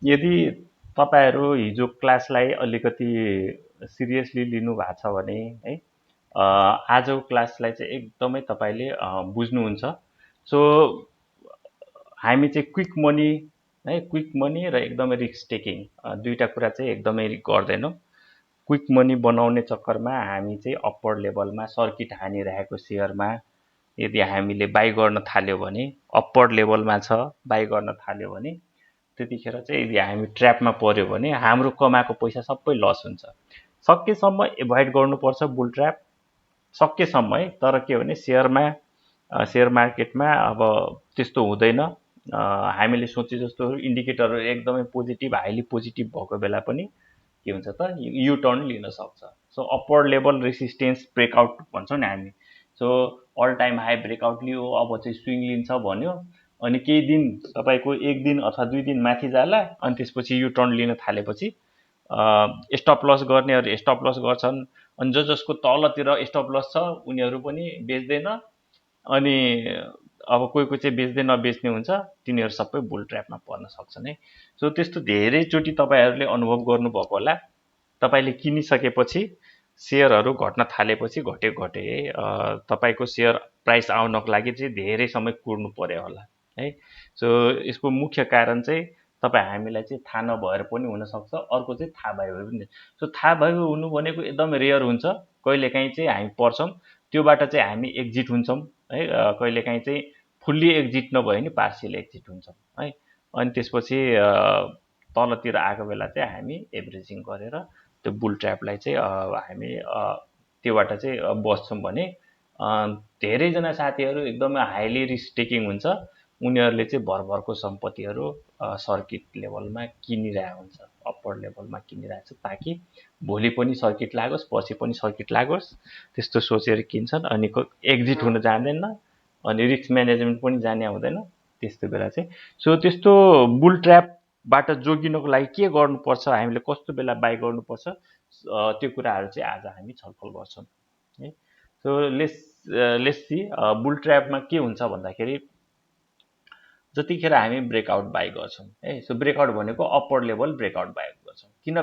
यदि तपाईहरु हिजो क्लासलाई अलिकति सिरियसली लिनु भएको छ भने है आजको क्लासलाई चाहिँ एकदमै तपाईले बुझ्नुहुन्छ। सो हामी चाहिँ क्विक मनी है क्विक मनी र एकदमै रिस्क टेकिङ दुईटा कुरा चाहिँ एकदमै गर्दैनौँ। क्विक मनी बनाउने चक्करमा हामी चाहिँ अप्पर लेभलमा सर्किट हानिरहेको सेयरमा यदि हामीले बाई गर्न थाल्यो भने अप्पर लेभलमा छ बाई गर्न थाल्यो भने त्यतिखेर चाहिँ यदि हामी ट्र्यापमा पर्यो भने हाम्रो कमाएको पैसा सबै लस हुन्छ। सकेसम्म एभोइड गर्नुपर्छ बुल ट्र्याप सकेसम्म है। तर के भने सेयर मार्केटमा अब त्यस्तो हुँदैन। हामीले सोचे जस्तो इन्डिकेटरहरू एकदमै पोजिटिभ हाइली पोजिटिभ भएको बेला पनि के हुन्छ त यु टर्न लिन सक्छ। So upper level resistance breakout भन्छौँ नि हामी। So all time high breakout लियो अब चाहिँ स्विङ लिन्छ भन्यो अनि केही दिन तपाईको एक दिन अथवा दुई दिन माथि जाला अनि त्यसपछि यु टर्न लिन थालेपछि स्टप लस गर्नेहरू स्टप लस गर्छन् अनि जसको तलतिर स्टप लस छ उनीहरू पनि बेच्दैन अनि अब कोही चाहिँ बेच्दै नबेच्ने हुन्छ तिनीहरू सबै बुल ट्र्यापमा पर्न सक्छन् है। सो त्यस्तो धेरैचोटि तपाईहरूले अनुभव गर्नुभएको होला। तपाईले किनिसकेपछि सेयरहरू घट्न थालेपछि घटे है तपाईको सेयर प्राइस आउनको लागि चाहिँ धेरै समय कुर्नु पर्यो होला है। सो यसको मुख्य कारण चाहिँ तपाईँ हामीलाई चाहिँ थाहा नभएर पनि हुनसक्छ अर्को चाहिँ थाहा भयो पनि। सो थाहा भयो हुनु भनेको एकदम रेयर हुन्छ। कहिलेकाहीँ चाहिँ हामी पर्छौँ त्योबाट चाहिँ हामी एक्जिट हुन्छौँ है। कहिलेकाहीँ चाहिँ फुल्ली एक्जिट नभए नि पार्सियल एक्जिट हुन्छौँ है। अनि त्यसपछि तलतिर आएको बेला चाहिँ हामी एभरेजिङ गरेर त्यो बुल ट्र्यापलाई चाहिँ हामी त्योबाट चाहिँ बस्छौँ भने धेरैजना साथीहरू एकदमै हाइली रिस्क टेकिङ हुन्छ उनीहरूले चाहिँ भरभरको सम्पत्तिहरू सर्किट लेभलमा किनिरहेको हुन्छ अप्पर लेभलमा किनिरहेको छ ताकि भोलि पनि सर्किट लागोस् पछि पनि सर्किट लागोस् त्यस्तो सोचेर किन्छन् अनि एक्जिट हुन जान्दैन अनि रिस्क म्यानेजमेन्ट पनि जाने हुँदैन त्यस्तो बेला चाहिँ। सो त्यस्तो बुल ट्र्यापबाट जोगिनको लागि के गर्नुपर्छ हामीले कस्तो बेला बाई गर्नुपर्छ त्यो कुराहरू चाहिँ आज हामी छलफल गर्छौँ है। सो लेट्स सी बुल ट्र्यापमा के हुन्छ भन्दाखेरि जतिखेर हामी ब्रेकआउट बाई गर्छौँ है। सो ब्रेकआउट भनेको अप्पर लेभल ब्रेकआउट बाई गर्छौँ। किन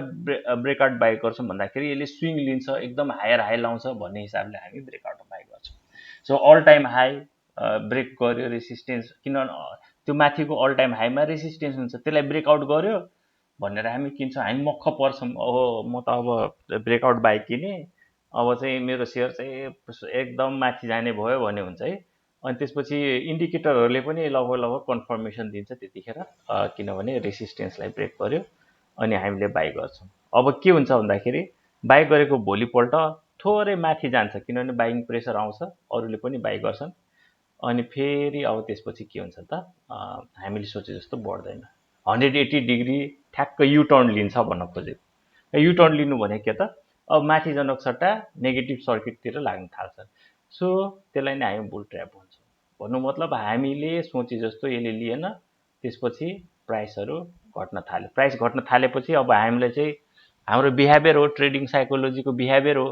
ब्रेकआउट बाई गर्छौँ भन्दाखेरि यसले स्विङ लिन्छ एकदम हायर हाई लाउँछ भन्ने हिसाबले हामी ब्रेकआउट बाई गर्छौँ। So all time high break गर्यो रेसिस्टेन्स किन त्यो माथिको अल टाइम हाईमा रेसिस्टेन्स हुन्छ त्यसलाई ब्रेकआउट गर्यो भनेर हामी किन्छौँ हामी मक्ख पर्छौँ अब म त अब ब्रेकआउट बाई किने अब चाहिँ मेरो सेयर चाहिँ एकदम माथि जाने भयो भन्ने हुन्छ है। अनि त्यसपछि इन्डिकेटरहरूले पनि लगभग कन्फर्मेसन दिन्छ त्यतिखेर किनभने रेसिस्टेन्सलाई ब्रेक गर्यो अनि हामीले बाई गर्छौँ। अब के हुन्छ भन्दाखेरि बाई गरेको भोलिपल्ट थोरै माथि जान्छ किनभने बाइङ प्रेसर आउँछ अरूले पनि बाई गर्छन् अनि फेरि अब त्यसपछि के हुन्छ त हामीले सोचे जस्तो बढ्दैन 180 डिग्री ठ्याक्क यु टर्न लिन्छ भन्न खोजेको। यु टर्न लिनु भने के त अब माथि जानको सट्टा नेगेटिभ सर्किटतिर लाग्न थाल्छ। सो त्यसलाई नै हामी बुल ट्र्याप भन्छौँ। भन्नु मतलब हामीले सोचे जस्तो यसले लिएन त्यसपछि प्राइसहरू घट्न थाल्यो। प्राइस घट्न थालेपछि अब हामीलाई चाहिँ हाम्रो बिहेभियर हो ट्रेडिङ साइकोलोजीको बिहेभियर हो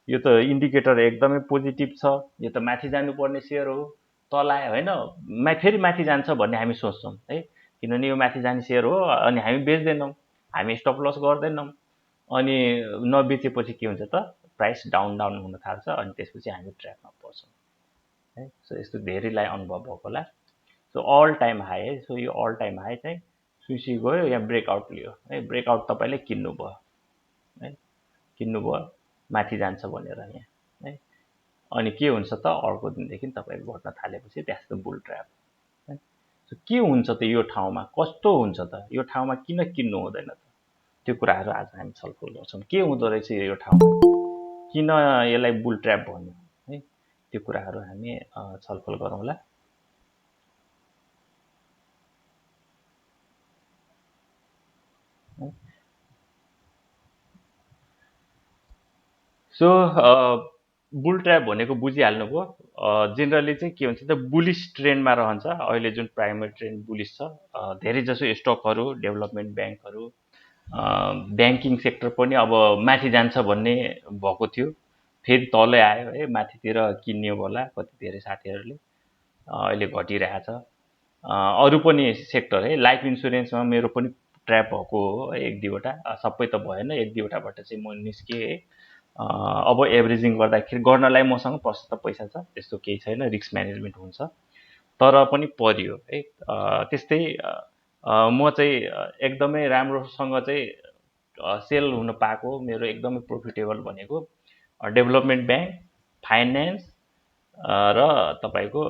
यो त इन्डिकेटर एकदमै पोजिटिभ छ यो त माथि जानुपर्ने सेयर हो तल आयो होइन फेरि माथि जान्छ भन्ने हामी सोच्छौँ है किनभने यो माथि जाने सेयर हो अनि हामी बेच्दैनौँ हामी स्टप लस गर्दैनौँ अनि नबेचेपछि के हुन्छ त प्राइस डाउन हुन थाल्छ अनि त्यसपछि हामी ट्र्यापमा पर्छौँ है। सो यस्तो धेरैलाई अनुभव भएको होला। सो अल टाइम हाई है। सो यो अल टाइम हाई चाहिँ सुसी गयो या ब्रेकआउट लियो है ब्रेकआउट तपाईँले किन्नुभयो है किन्नुभयो माथि जान्छ भनेर यहाँ है अनि के हुन्छ त अर्को दिनदेखि तपाईँको घट्न थालेपछि त्यस्तो बुल ट्र्याप है। सो के हुन्छ त यो ठाउँमा कस्तो हुन्छ त यो ठाउँमा किन किन्नु हुँदैन त त्यो कुराहरू आज हामी छलफल गर्छौँ। के हुँदो रहेछ यो ठाउँमा किन यसलाई बुल ट्र्याप भन्यो है त्यो कुराहरू हामी छलफल गरौँला। सो बुल ट्र्याप भनेको बुझिहाल्नुभयो। जेनरली चाहिँ के हुन्छ त बुलिस ट्रेन्डमा रहन्छ अहिले जुन प्राइमरी ट्रेन्ड बुलिस छ धेरै जसो स्टकहरू डेभलपमेन्ट ब्याङ्कहरू ब्याङ्किङ सेक्टर पनि अब माथि जान्छ भन्ने भएको थियो फेरि तलै आयो है माथितिर किन्यो होला कति धेरै साथीहरूले अहिले घटिरहेछ। अरू पनि सेक्टर है लाइफ इन्सुरेन्समा मेरो पनि ट्र्याप भएको हो है, एक दुईवटा, सबै त भएन, एक दुईवटाबाट चाहिँ म निस्केँ है। अब एभरेजिङ गर्दाखेरि गर्नलाई मसँग प्रशस्त पैसा छ, त्यस्तो केही छैन, रिस्क म्यानेजमेन्ट हुन्छ, तर पनि परियो है। त्यस्तै म चाहिँ एकदमै राम्रोसँग चाहिँ सेल हुन पाएको मेरो एकदमै प्रोफिटेबल भनेको डेभलपमेन्ट ब्याङ्क, फाइनेन्स र तपाईँको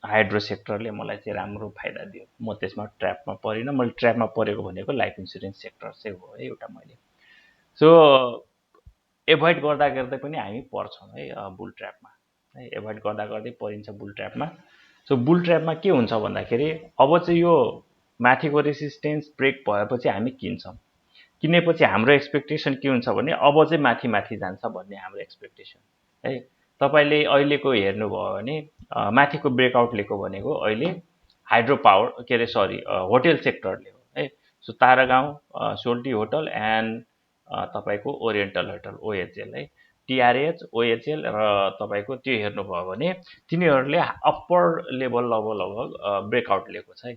हाइड्रो सेक्टरले मलाई चाहिँ राम्रो फाइदा दियो। म त्यसमा ट्र्यापमा परिनँ। मैले ट्र्यापमा परेको भनेको लाइफ इन्सुरेन्स सेक्टर चाहिँ हो है एउटा मैले। सो एभोइड गर्दा गर्दै पनि हामी पर्छौँ है बुल ट्र्यापमा है, एभोइड गर्दा गर्दै परिन्छ बुल ट्र्यापमा। सो बुल ट्र्यापमा के हुन्छ भन्दाखेरि अब चाहिँ यो माथिको रेसिस्टेन्स ब्रेक भएपछि हामी किन्छौँ, किनेपछि हाम्रो एक्सपेक्टेसन के हुन्छ भने अब चाहिँ माथि माथि जान्छ भन्ने हाम्रो एक्सपेक्टेसन है। तपाईँले अहिलेको हेर्नुभयो भने माथिको ब्रेकआउट लिएको भनेको अहिले हाइड्रो पावर के अरे सरी होटेल सेक्टरले हो है। सो तारागाउँ, सोल्टी होटल एन्ड तपाईँको ओरिएन्टल होटल ओएचएल है, टिआरएच, ओएचएल र तपाईँको त्यो हेर्नुभयो भने तिनीहरूले अप्पर लेभल लगभग ब्रेकआउट लिएको छ है।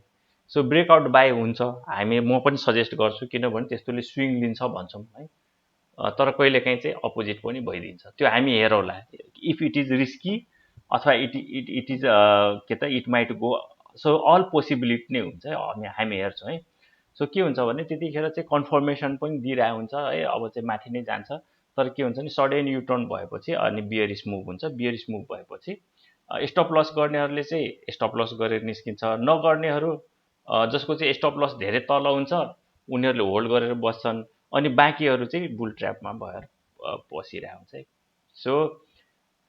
सो ब्रेकआउट बाई हुन्छ, म पनि सजेस्ट गर्छु, किनभने त्यस्तोले स्विङ लिन्छ भन्छौँ है, तर कहिलेकाहीँ चाहिँ अपोजिट पनि भइदिन्छ, त्यो हामी हेरौँला। इफ इट इज रिस्की अथवा इट इज के त it might go, so all possibility नै हुन्छ हामी हेर्छौँ है। सो के हुन्छ भने त्यतिखेर चाहिँ कन्फर्मेसन पनि दिइरहेको हुन्छ है, अब चाहिँ माथि नै जान्छ, तर के हुन्छ भने सडन युटर्न भएपछि अनि बियरिस मुभ हुन्छ, बियरिस मुभ भएपछि स्टप लस गर्नेहरूले चाहिँ स्टप लस गरेर निस्किन्छ, नगर्नेहरू जसको चाहिँ स्टप लस धेरै तल हुन्छ उनीहरूले होल्ड गरेर बस्छन्, अनि बाँकीहरू चाहिँ बुल ट्र्यापमा भएर पसिरहेको हुन्छ है। सो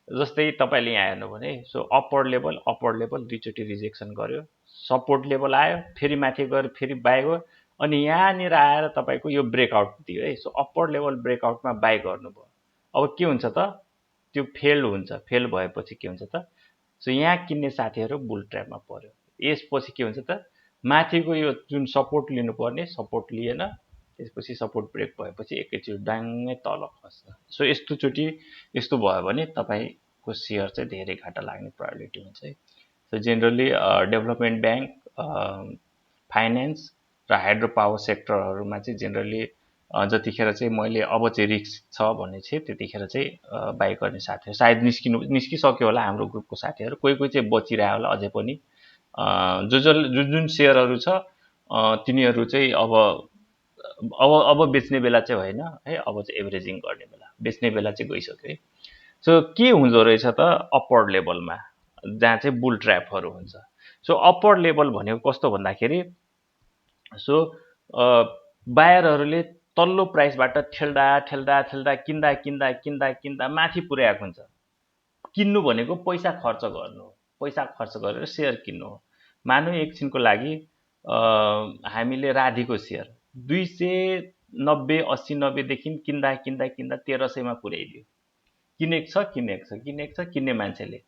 जस्तै तपाईँले यहाँ हेर्नु भने सो अप्पर लेभल दुईचोटि रिजेक्सन गर्यो, सपोर्ट लेभल आयो, फेरि माथि गएर फेरि बाई गयो, अनि यहाँनिर आएर तपाईँको यो ब्रेकआउट दियो है। सो अप्पर लेभल ब्रेकआउटमा बाई गर्नुभयो, अब के हुन्छ त त्यो फेल हुन्छ, फेल भएपछि के हुन्छ त सो यहाँ किन्ने साथीहरू बुल ट्र्यापमा पर्यो। यसपछि के हुन्छ त माथिको यो जुन सपोर्ट लिनुपर्ने सपोर्ट लिएन, त्यसपछि सपोर्ट ब्रेक भएपछि एकैचोटि डाङ्गै तल खस्छ। सो यस्तो भयो भने तपाईँको सेयर चाहिँ धेरै घाटा लाग्ने प्रोबेबिलिटी हुन्छ है। So generally development bank, finance र हाइड्रो पावर सेक्टरहरूमा चाहिँ जेनरली जतिखेर चाहिँ मैले अब चाहिँ रिस्क छ भने चाहिँ त्यतिखेर चाहिँ बाई गर्ने साथीहरू सायद निस्किसक्यो होला हाम्रो ग्रुपको साथीहरू, कोही कोही चाहिँ बचिरह्यो होला अझै पनि। जुन सेयरहरू छ तिनीहरू चाहिँ अब बेच्ने बेला चाहिँ होइन है, अब चाहिँ एभरेजिङ गर्ने बेला, बेच्ने बेला चाहिँ गइसक्यो है। सो के हुँदो रहेछ त अप्पर लेभलमा जहाँ चाहिँ बुल ट्र्यापहरू हुन्छ। सो अप्पर लेभल भनेको कस्तो भन्दाखेरि सो बायरहरूले तल्लो प्राइसबाट किन्दा माथि पुर्याएको हुन्छ। किन्नु भनेको पैसा खर्च गर्नु हो, पैसा खर्च गरेर सेयर किन्नु हो। मानौँ एकछिनको लागि हामीले राधीको सेयर 290-80-90देखि किन्दा 1300मा पुर्याइदियो, किनेको छ किन्ने मान्छेले।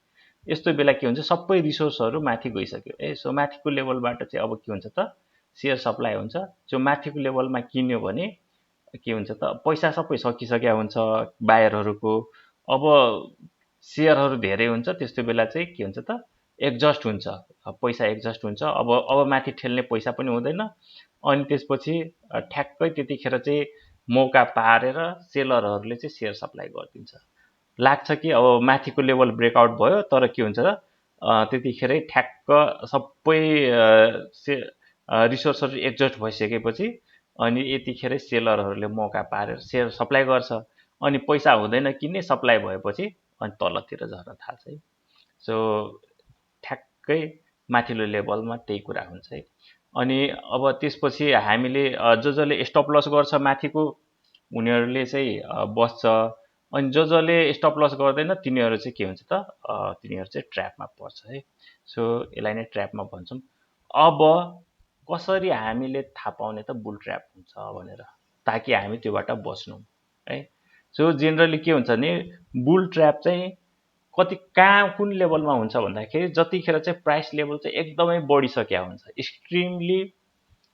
यस्तो बेला के हुन्छ सबै रिसोर्सहरू माथि गइसक्यो है। सो माथिको लेभलबाट चाहिँ अब के हुन्छ त सेयर सप्लाई हुन्छ, जो माथिको लेभलमा किन्यो भने के हुन्छ त पैसा सबै सकिसक्या हुन्छ बायरहरूको, अब सेयरहरू धेरै हुन्छ, त्यस्तो बेला चाहिँ के हुन्छ त एडजस्ट हुन्छ, पैसा एडजस्ट हुन्छ, अब माथि ठेल्ने पैसा पनि हुँदैन, अनि त्यसपछि ठ्याक्कै त्यतिखेर चाहिँ मौका पारेर सेलरहरूले चाहिँ सेयर सप्लाई गरिदिन्छ। लाग्छ कि अब माथिको लेभल ब्रेकआउट भयो, तर के हुन्छ त त्यतिखेरै ठ्याक्क सबै रिसोर्सहरू एडजस्ट भइसकेपछि अनि यतिखेरै सेलरहरूले मौका पारेर सेयर सप्लाई गर्छ, अनि पैसा हुँदैन किन्ने, सप्लाई भएपछि अनि तलतिर झर्न थाल्छ है। सो ठ्याक्कै माथिल्लो लेभलमा त्यही कुरा हुन्छ है। अनि अब त्यसपछि हामीले जसले स्टप लस गर्छ माथिको उनीहरूले चाहिँ बस्छ, अनि जसले स्टप लस गर्दैन तिनीहरू चाहिँ के हुन्छ त तिनीहरू चाहिँ ट्र्यापमा पर्छ है। सो यसलाई नै ट्र्यापमा भन्छौँ। अब कसरी हामीले थाहा पाउने त बुल ट्र्याप हुन्छ भनेर, ताकि हामी त्योबाट बच्नु है। सो जेनरली के हुन्छ भने बुल ट्र्याप चाहिँ कुन लेभलमा हुन्छ भन्दाखेरि जतिखेर चाहिँ प्राइस लेभल चाहिँ एकदमै बढिसक्या हुन्छ, एक्सट्रिमली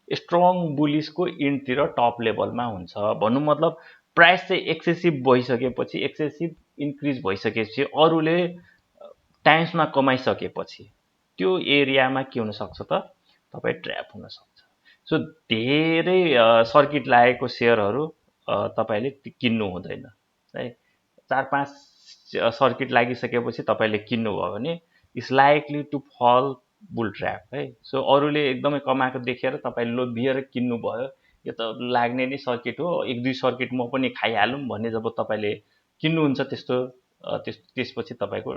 स्ट्रङ बुलिसको इन्डतिर टप लेभलमा हुन्छ भन्नु मतलब प्राइस चाहिँ एक्सेसिभ भइसकेपछि, एक्सेसिभ इन्क्रिज भइसकेपछि, अरूले टाइम्समा कमाइसकेपछि त्यो एरियामा के हुनसक्छ त तपाईँ ट्र्याप हुनसक्छ। सो धेरै सर्किट लागेको सेयरहरू तपाईँले किन्नु हुँदैन है। 4-5 सर्किट लागिसकेपछि तपाईँले किन्नुभयो भने it's likely to fall bull trap है। सो अरूले एकदमै कमाएको देखेर तपाईँले लोभिएर किन्नुभयो, यो त लाग्ने नै सर्किट हो, 1-2 सर्किट म पनि खाइहालौँ भन्ने जब तपाईँले किन्नुहुन्छ त्यसपछि तपाईँको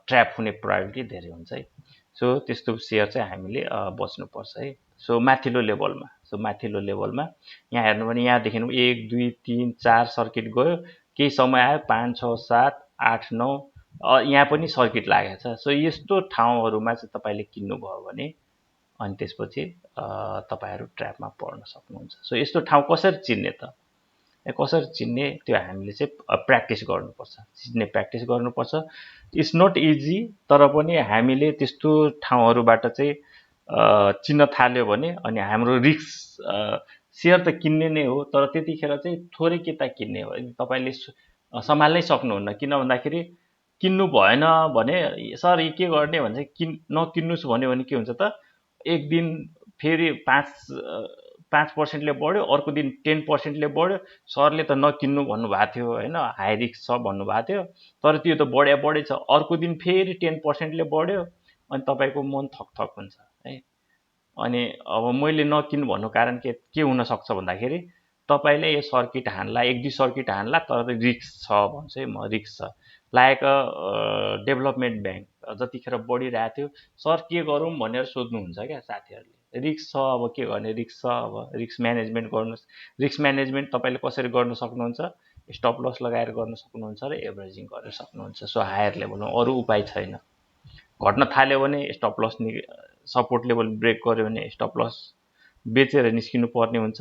ट्र्याप हुने प्रोबेबिलिटी धेरै हुन्छ है। सो त्यस्तो सेयर चाहिँ हामीले बच्नुपर्छ है। सो माथिल्लो लेभलमा यहाँ हेर्नु भने यहाँदेखि 1, 2, 3, 4 सर्किट गयो, केही समय आयो 5, 6, 7, 8, 9 यहाँ पनि सर्किट लागेको छ। सो यस्तो ठाउँहरूमा चाहिँ तपाईँले किन्नुभयो भने अनि त्यसपछि तपाईँहरू ट्र्यापमा पर्न सक्नुहुन्छ। सो यस्तो ठाउँ कसरी चिन्ने त? कसरी चिन्ने त्यो हामीले चाहिँ प्र्याक्टिस गर्नुपर्छ, चिन्ने प्र्याक्टिस गर्नुपर्छ। इट्स नट इजी, तर पनि हामीले त्यस्तो ठाउँहरूबाट चाहिँ चिन्न थाल्यो भने अनि हाम्रो रिस्क सेयर त किन्ने नै हो, तर त्यतिखेर चाहिँ थोरै के त किन्ने हो, तपाईँले सम्हाल्नै सक्नुहुन्न। किन भन्दाखेरि किन्नु भएन भने सर के गर्ने भन्छ, नकिन्नुहोस् भन्यो भने के हुन्छ त, एक दिन फेरि 5% बढ्यो, अर्को दिन 10% बढ्यो, सरले त नकिन्नु भन्नुभएको थियो होइन, हाई रिस्क छ भन्नुभएको थियो, तर त्यो त बढै छ, अर्को दिन फेरि 10% बढ्यो अनि तपाईँको मन थक हुन्छ है। अनि अब मैले नकिन्नु भन्नु कारण के हुनसक्छ भन्दाखेरि तपाईँले यो सर्किट हान्ला, 1-2 सर्किट हान्ला, तर रिस्क छ भन्छु है म, रिस्क छ। लायक डेभलपमेन्ट ब्याङ्क जतिखेर बढिरहेको थियो, सर के गरौँ भनेर सोध्नुहुन्छ क्या साथीहरूले। रिस्क छ, अब के गर्ने, रिस्क छ, अब रिस्क म्यानेजमेन्ट गर्नुहोस्। रिस्क म्यानेजमेन्ट तपाईँले कसरी गर्न सक्नुहुन्छ? स्टप लस लगाएर गर्न सक्नुहुन्छ र एभरेजिङ गरेर सक्नुहुन्छ। सो हायर लेभलमा अरू उपाय छैन। घट्न थाल्यो भने stop loss support level break गर्यो भने स्टप लस बेचेर निस्किनु पर्ने हुन्छ,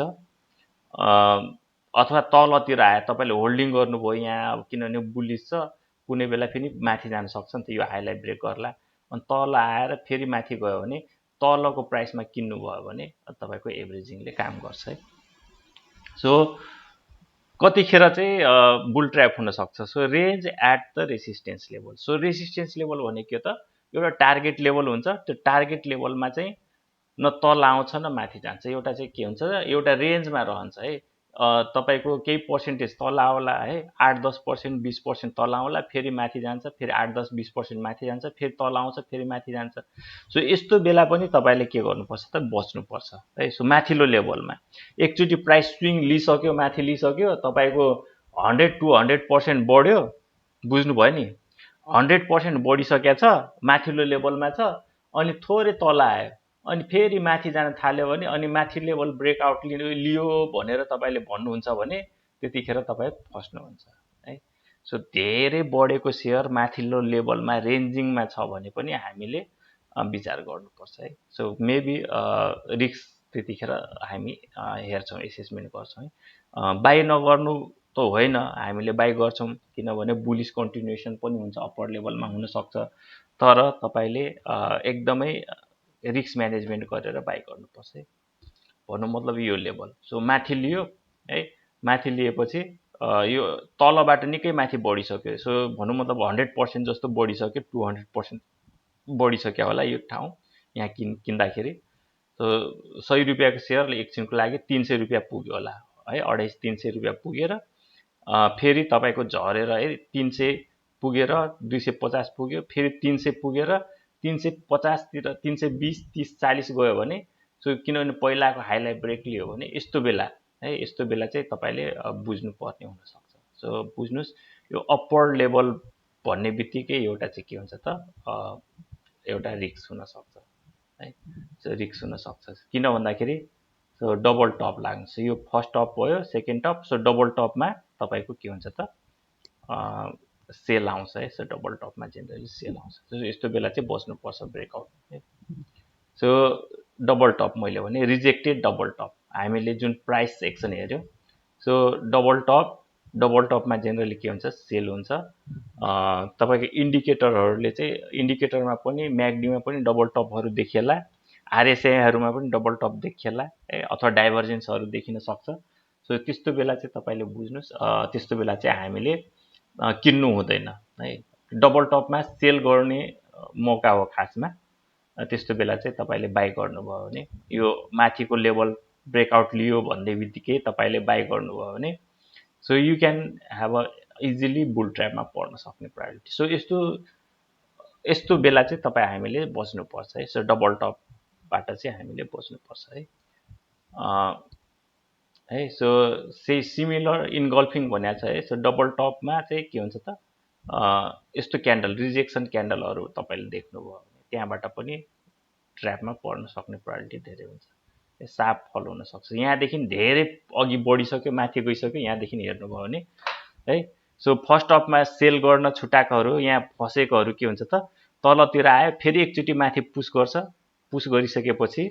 अथवा तलतिर आयो तपाईँले होल्डिङ गर्नुभयो यहाँ, अब किनभने बुलिस छ, कुनै बेला फेरि माथि जान सक्छ नि त, यो हाईलाई ब्रेक गर्ला, अनि तल आएर फेरि माथि गयो भने तलको प्राइसमा किन्नुभयो भने तपाईँको एभरेजिङले काम गर्छ है। सो कतिखेर चाहिँ बुल ट्र्याप हुनसक्छ। So range at the resistance level. So resistance level भनेको के त, एउटा टार्गेट लेभल हुन्छ, त्यो टार्गेट लेभलमा चाहिँ न तल आउँछ न माथि जान्छ, एउटा चाहिँ के हुन्छ, एउटा रेन्जमा रहन्छ है। तपाईँको केही पर्सेन्टेज तल आउला है, 8-10%, 20% तल आउला, फेरि माथि जान्छ, फेरि 8-10-20% माथि जान्छ, फेरि तल आउँछ, फेरि माथि जान्छ। सो यस्तो बेला पनि तपाईँले के गर्नुपर्छ त, बच्नुपर्छ है। सो माथिल्लो लेभलमा एकचोटि प्राइस स्विङ लिइसक्यो, माथि लिइसक्यो, तपाईँको 100-200% बढ्यो, बुझ्नुभयो नि, 100% बढिसकेको छ, माथिल्लो लेभलमा छ, अनि थोरै तल आयो, अनि फेरि माथि जान थाल्यो भने, अनि माथि लेभल ब्रेकआउट लियो भनेर तपाईँले भन्नुहुन्छ भने त्यतिखेर तपाईँ फस्नुहुन्छ है। सो धेरै बढेको सेयर माथिल्लो लेभलमा रेन्जिङमा छ भने पनि हामीले विचार गर्नुपर्छ है। सो मेबी रिस्क त्यतिखेर हामी हेर्छौँ, एसेसमेन्ट गर्छौँ है। बाई नगर्नु त होइन, हामीले बाई गर्छौँ, किनभने बुलिस कन्टिन्युएसन पनि हुन्छ, अप्पर लेभलमा हुनसक्छ, तर तपाईँले एकदमै रिस्क म्यानेजमेन्ट गरेर बाई गर्नुपर्छ है। भन्नु मतलब यो लेभल। सो माथि लियो है, माथि लिएपछि यो तलबाट निकै माथि बढिसक्यो, सो भनौँ मतलब 100% जस्तो बढिसक्यो, 200% बढिसक्यो होला यो ठाउँ यहाँ किन्दाखेरि। सो 100 रुपियाँको सेयरले एकछिनको लागि 300 रुपियाँ पुग्यो होला है, 250-300 रुपियाँ पुगेर फेरि तपाईँको झरेर है 300 पुगेर 250 पुग्यो, फेरि 300 पुगेर 350 तिर 320, 30, 40 गयो भने, सो किनभने पहिलाको हाईलाई ब्रेक लियो भने यस्तो बेला है, यस्तो बेला चाहिँ तपाईँले बुझ्नुपर्ने हुनसक्छ। सो बुझ्नुहोस्, यो अप्पर लेभल भन्ने बित्तिकै एउटा चाहिँ के हुन्छ त, एउटा रिस्क हुनसक्छ है। सो रिस्क हुनसक्छ, किन भन्दाखेरि सो डबल टप लाग्छ, यो फर्स्ट टप भयो, सेकेन्ड टप, सो डबल टपमा तपाईँको के हुन्छ त, सेल आउँछ है। सो डबल टपमा जेनरली सेल आउँछ, सो यस्तो बेला चाहिँ बस्नुपर्छ ब्रेकआउट है। सो डबल टप मैले भने रिजेक्टेड डबल टप, हामीले जुन प्राइस एक्सन हेऱ्यौँ, सो डबल टपमा जेनरली के हुन्छ, सेल हुन्छ। तपाईँको इन्डिकेटरहरूले चाहिँ, इन्डिकेटरमा पनि म्याग्डीमा पनि डबल टपहरू देखिएला, आरएसआईहरूमा पनि डबल टप देखिएला है, अथवा डाइभर्जेन्सहरू देखिन सक्छ। सो त्यस्तो बेला चाहिँ तपाईँले बुझ्नुहोस्, त्यस्तो बेला चाहिँ हामीले किन्नु हुँदैन है। डबल टपमा सेल गर्ने मौका हो खासमा, त्यस्तो बेला चाहिँ तपाईँले बाई गर्नुभयो भने यो माथिको लेभल ब्रेकआउट लियो भन्ने बित्तिकै तपाईँले बाई गर्नुभयो भने so you can have a easily bull ट्र्यापमा पर्न सक्ने प्रायोरिटी। सो यस्तो यस्तो बेला चाहिँ तपाईँ हामीले बस्नुपर्छ है। सो डबल टपबाट चाहिँ हामीले बस्नुपर्छ है। है सो सिमिलर इन्गल्फिङ भनेको छ है। सो डबल टपमा चाहिँ के हुन्छ त यस्तो क्यान्डल रिजेक्सन क्यान्डलहरू तपाईँले देख्नुभयो भने त्यहाँबाट पनि ट्र्यापमा पर्न सक्ने प्रोबेबिलिटी धेरै हुन्छ। साप फल हुनसक्छ। यहाँदेखि धेरै अघि बढिसक्यो, माथि गइसक्यो, यहाँदेखि हेर्नुभयो भने है। सो फर्स्ट अपमा सेल गर्न छुट्याएकोहरू यहाँ फसेकोहरू के हुन्छ त तलतिर आयो, फेरि एकचोटि माथि पुस गर्छ, पुस गरिसकेपछि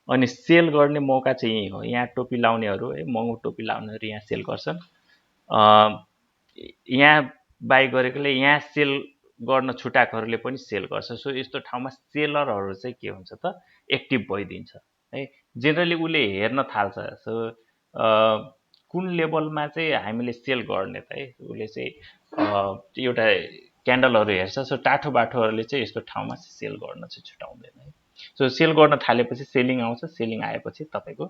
अनि सेल गर्ने मौका चाहिँ यही हो। यहाँ टोपी लाउनेहरू है, महँगो टोपी लाउनेहरू यहाँ सेल गर्छन्। यहाँ बाई गरेकोले यहाँ सेल गर्न छुट्याएकोहरूले पनि सेल गर्छ। सो यस्तो ठाउँमा सेलरहरू चाहिँ के हुन्छ त एक्टिभ भइदिन्छ है। जेनरली उसले हेर्न थाल्छ। सो कुन लेभलमा चाहिँ हामीले सेल गर्ने त है, उसले चाहिँ एउटा क्यान्डलहरू हेर्छ। सो टाठो बाठोहरूले चाहिँ यस्तो ठाउँमा सेल गर्न चाहिँ छुटाउँदैन है। सो सेल गर्न थालेपछि सेलिङ आउँछ, सेलिङ आएपछि तपाईँको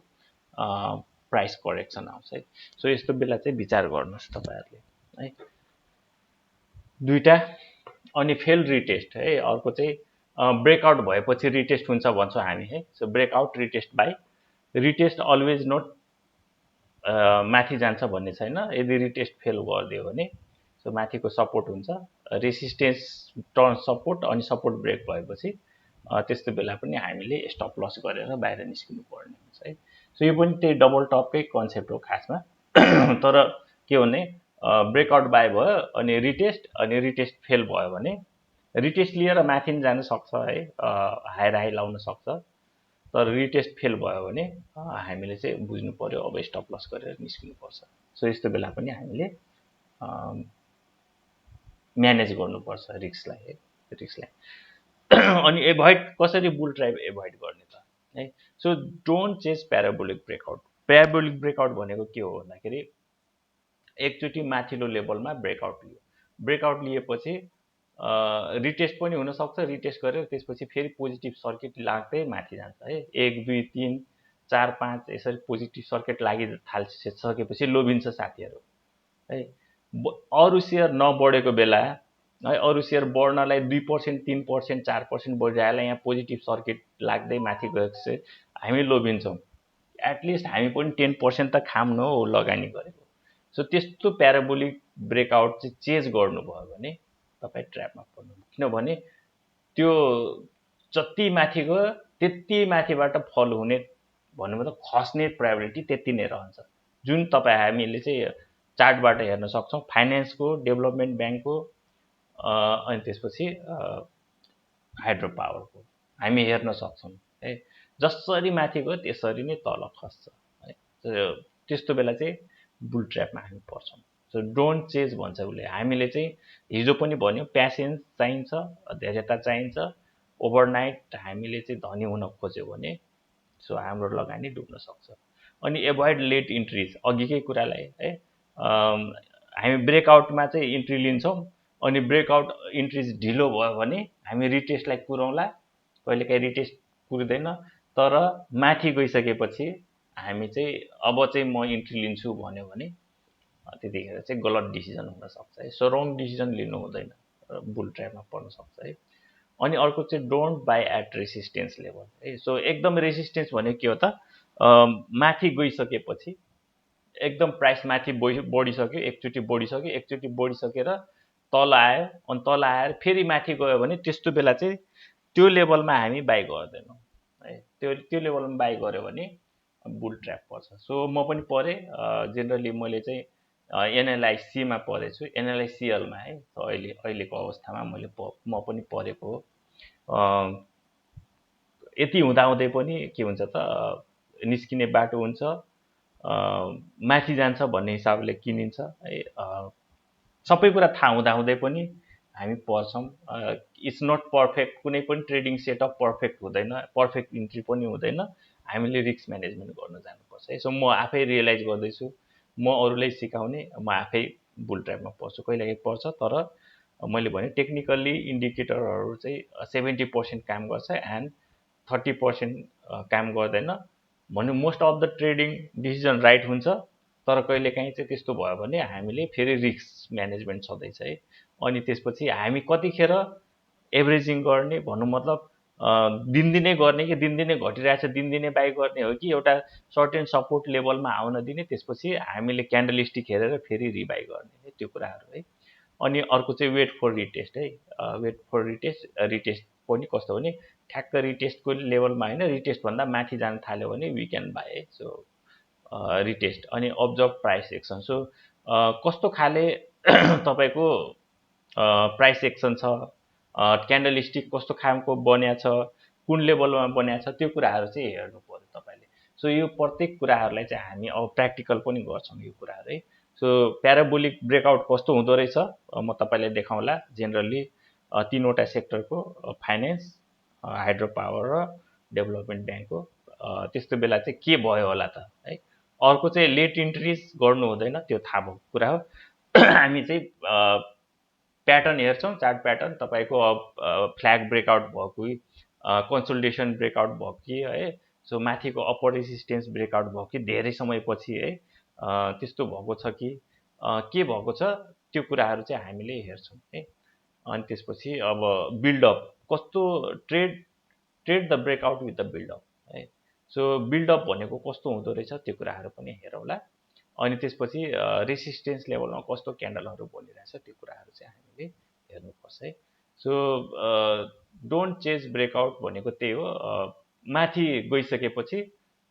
प्राइस करेक्सन आउँछ है। सो यस्तो बेला चाहिँ विचार गर्नुहोस् तपाईँहरूले है। दुईटा अनि फेल रिटेस्ट है। अर्को चाहिँ ब्रेकआउट भएपछि रिटेस्ट हुन्छ भन्छौँ हामी है। So breakout retest by retest always note माथि जान्छ भन्ने छैन। यदि रिटेस्ट फेल गरिदियो भने सो माथिको सपोर्ट हुन्छ, रेसिस्टेन्स टर्न सपोर्ट अनि सपोर्ट ब्रेक भएपछि त्यस्तो बेला पनि हामीले स्टप लस गरेर बाहिर निस्किनु पर्ने हुन्छ है। सो यो पनि त्यही डबल टपकै कन्सेप्ट हो खासमा। तर के भने ब्रेकआउट बाई भयो अनि रिटेस्ट फेल भयो भने रिटेस्ट लिएर माथि पनि जान सक्छ है, हायर हाई लाउन सक्छ। तर रिटेस्ट फेल भयो भने हामीले चाहिँ बुझ्नु पर्यो, अब स्टप लस गरेर निस्किनुपर्छ। सो यस्तो बेला पनि हामीले म्यानेज गर्नुपर्छ रिस्कलाई है, रिस्कलाई। अनि एभोइड कसरी बुल ट्र्याप एभोइड गर्ने त है। So don't chase प्याराबोलिक breakout. प्याराबोलिक breakout भनेको के हो भन्दाखेरि एकचोटि माथिल्लो लेभलमा ब्रेकआउट लियो, ब्रेकआउट लिएपछि रिटेस्ट पनि हुनसक्छ, रिटेस्ट गरेर त्यसपछि फेरि पोजिटिभ सर्किट लाग्दै माथि जान्छ है। 1 2 3 4 5 यसरी पोजिटिभ सर्किट थालिसकेपछि लोभिन्छ साथीहरू है। अरू सेयर नबढेको बेला है, अरू सेयर बढ्नलाई 2% 3% 4% बढिरहेला, यहाँ पोजिटिभ सर्किट लाग्दै माथि गएपछि हामी लोभिन्छौँ। एटलिस्ट हामी पनि 10% त खाम न हो लगानी गरेको। सो त्यस्तो प्याराबोलिक ब्रेकआउट चाहिँ चेज गर्नुभयो भने तपाईँ ट्र्यापमा पर्नु। किनभने त्यो जति माथि गयो त्यति माथिबाट फल हुने भन्नु मतलब खस्ने प्रोबेबिलिटी त्यति नै रहन्छ। जुन तपाईँ हामीले चाहिँ चार्टबाट हेर्न सक्छौँ, फाइनेन्सको, डेभलपमेन्ट ब्याङ्कको अनि त्यसपछि हाइड्रो पावरको हामी हेर्न सक्छौँ है। जसरी माथि गयो त्यसरी नै तल खस्छ है। त्यस्तो बेला चाहिँ बुल ट्र्यापमा हामी पर्छौँ। सो डोन्ट चेज भन्छ उसले। हामीले चाहिँ हिजो पनि भन्यो प्यासेन्स चाहिन्छ, धैर्यता चाहिन्छ। ओभरनाइट हामीले चाहिँ धनी हुन खोज्यो भने सो हाम्रो लगानी डुब्न सक्छ। अनि एभोइड लेट इन्ट्रिज, अघिकै कुरालाई है। हामी ब्रेकआउटमा चाहिँ इन्ट्री लिन्छौँ अनि ब्रेकआउट इन्ट्रिज ढिलो भयो भने हामी रिटेस्टलाई कुरौँला, कहिलेकाहीँ रिटेस्ट कुर्दैन। तर माथि गइसकेपछि हामी चाहिँ अब चाहिँ म इन्ट्री लिन्छु भन्यो भने त्यतिखेर चाहिँ गलत डिसिजन हुनसक्छ है। सो रङ डिसिजन लिनु हुँदैन, बुल ट्र्यापमा पर्न सक्छ है। अनि अर्को चाहिँ don't buy at resistance level है। सो एकदम रेसिस्टेन्स भनेको के हो त माथि गइसकेपछि एकदम प्राइस माथि बढिसक्यो, एकचोटि बढिसकेर तल आयो अनि तल आएर फेरि माथि गयो भने त्यस्तो बेला चाहिँ त्यो लेभलमा हामी बाई गर्दैनौँ है। त्यो लेभलमा बाई गऱ्यो भने बुल ट्र्याप पर्छ। सो म पनि परेँ, जेनरली मैले चाहिँ एनएलआइसीमा परेछु, एनएलआइसिएलमा है। अहिलेको अवस्थामा म पनि परेको हो। यति हुँदाहुँदै पनि के हुन्छ त निस्किने बाटो हुन्छ, माथि जान्छ भन्ने हिसाबले किनिन्छ है। सबै कुरा थाहा हुँदाहुँदै पनि हामी पर्छौँ। इट्स नट पर्फेक्ट, कुनै पनि ट्रेडिङ सेटअप पर्फेक्ट हुँदैन, पर्फेक्ट इन्ट्री पनि हुँदैन। हामीले रिस्क म्यानेजमेन्ट गर्न जानुपर्छ है। सो म आफै रियलाइज गर्दैछु, म अरूलाई सिकाउने, म आफै बुल ट्र्यापमा पर्छु, कहिलेकाहीँ पर्छ। तर मैले भने टेक्निकल्ली इन्डिकेटरहरू चाहिँ 70% काम गर्छ एन्ड 30% काम गर्दैन भन्नु। Most of the trading decision right हुन्छ, तर कहिलेकाहीँ चाहिँ त्यस्तो भयो भने हामीले फेरि रिस्क म्यानेजमेन्ट छँदैछ है। अनि त्यसपछि हामी कतिखेर एभरेजिङ गर्ने भन्नु मतलब दिनदिनै गर्ने कि दिनदिनै घटिरहेछ दिनदिनै बाई गर्ने हो कि एउटा सर्टेन सपोर्ट लेभलमा आउन दिने, त्यसपछि हामीले क्यान्डल स्टिक हेरेर फेरि रिबाई गर्ने है, त्यो कुराहरू है। अनि अर्को चाहिँ वेट फर रिटेस्ट है। वेट फर रिटेस्ट रिटेस्ट पनि कस्तो भने ठ्याक्क रिटेस्टको लेभलमा होइन, रिटेस्टभन्दा माथि जान थाल्यो भने वी क्यान बाई है। सो रिटेस्ट अनि अब्जर्भ प्राइस एक्सन। सो कस्तो खाले तपाईँको प्राइस एक्सन छ, क्यान्डल स्टिक कस्तो खालको बन्या छ, कुन लेभलमा बन्या छ, त्यो कुराहरू चाहिँ हेर्नु पर्यो तपाईँले। सो यो प्रत्येक कुराहरूलाई चाहिँ हामी अब प्र्याक्टिकल पनि गर्छौँ यो कुराहरू है। सो प्याराबोलिक ब्रेकआउट कस्तो हुँदो रहेछ म तपाईँलाई देखाउँला। जेनरली तीनवटा सेक्टरको, फाइनेन्स, हाइड्रो पावर र डेभलपमेन्ट ब्याङ्कको। त्यस्तो बेला चाहिँ के भयो होला त है। अर्को चाहिँ लेट इन्ट्रिज गर्नु हुँदैन, त्यो थाहा भएको कुरा हो। हामी चाहिँ प्याटर्न हेर्छौँ, चार्ट प्याटर्न तपाईँको फ्ल्याग ब्रेकआउट भएको कि कन्सोलिडेसन ब्रेकआउट भयो कि है। सो माथिको अप्पर रेसिस्टेन्स ब्रेकआउट भयो कि धेरै समयपछि है, त्यस्तो भएको छ कि के भएको छ, त्यो कुराहरू चाहिँ हामीले हेर्छौँ है। अनि त्यसपछि अब बिल्डअप कस्तो, trade the breakout with the buildup है। सो बिल्डअप भनेको कस्तो हुँदो रहेछ त्यो कुराहरू पनि हेरौँला। अनि त्यसपछि रेसिस्टेन्स लेभलमा कस्तो क्यान्डलहरू बनिरहेछ त्यो कुराहरू चाहिँ हामीले हेर्नुपर्छ है। सो डोन्ट चेज ब्रेकआउट भनेको त्यही हो, माथि गइसकेपछि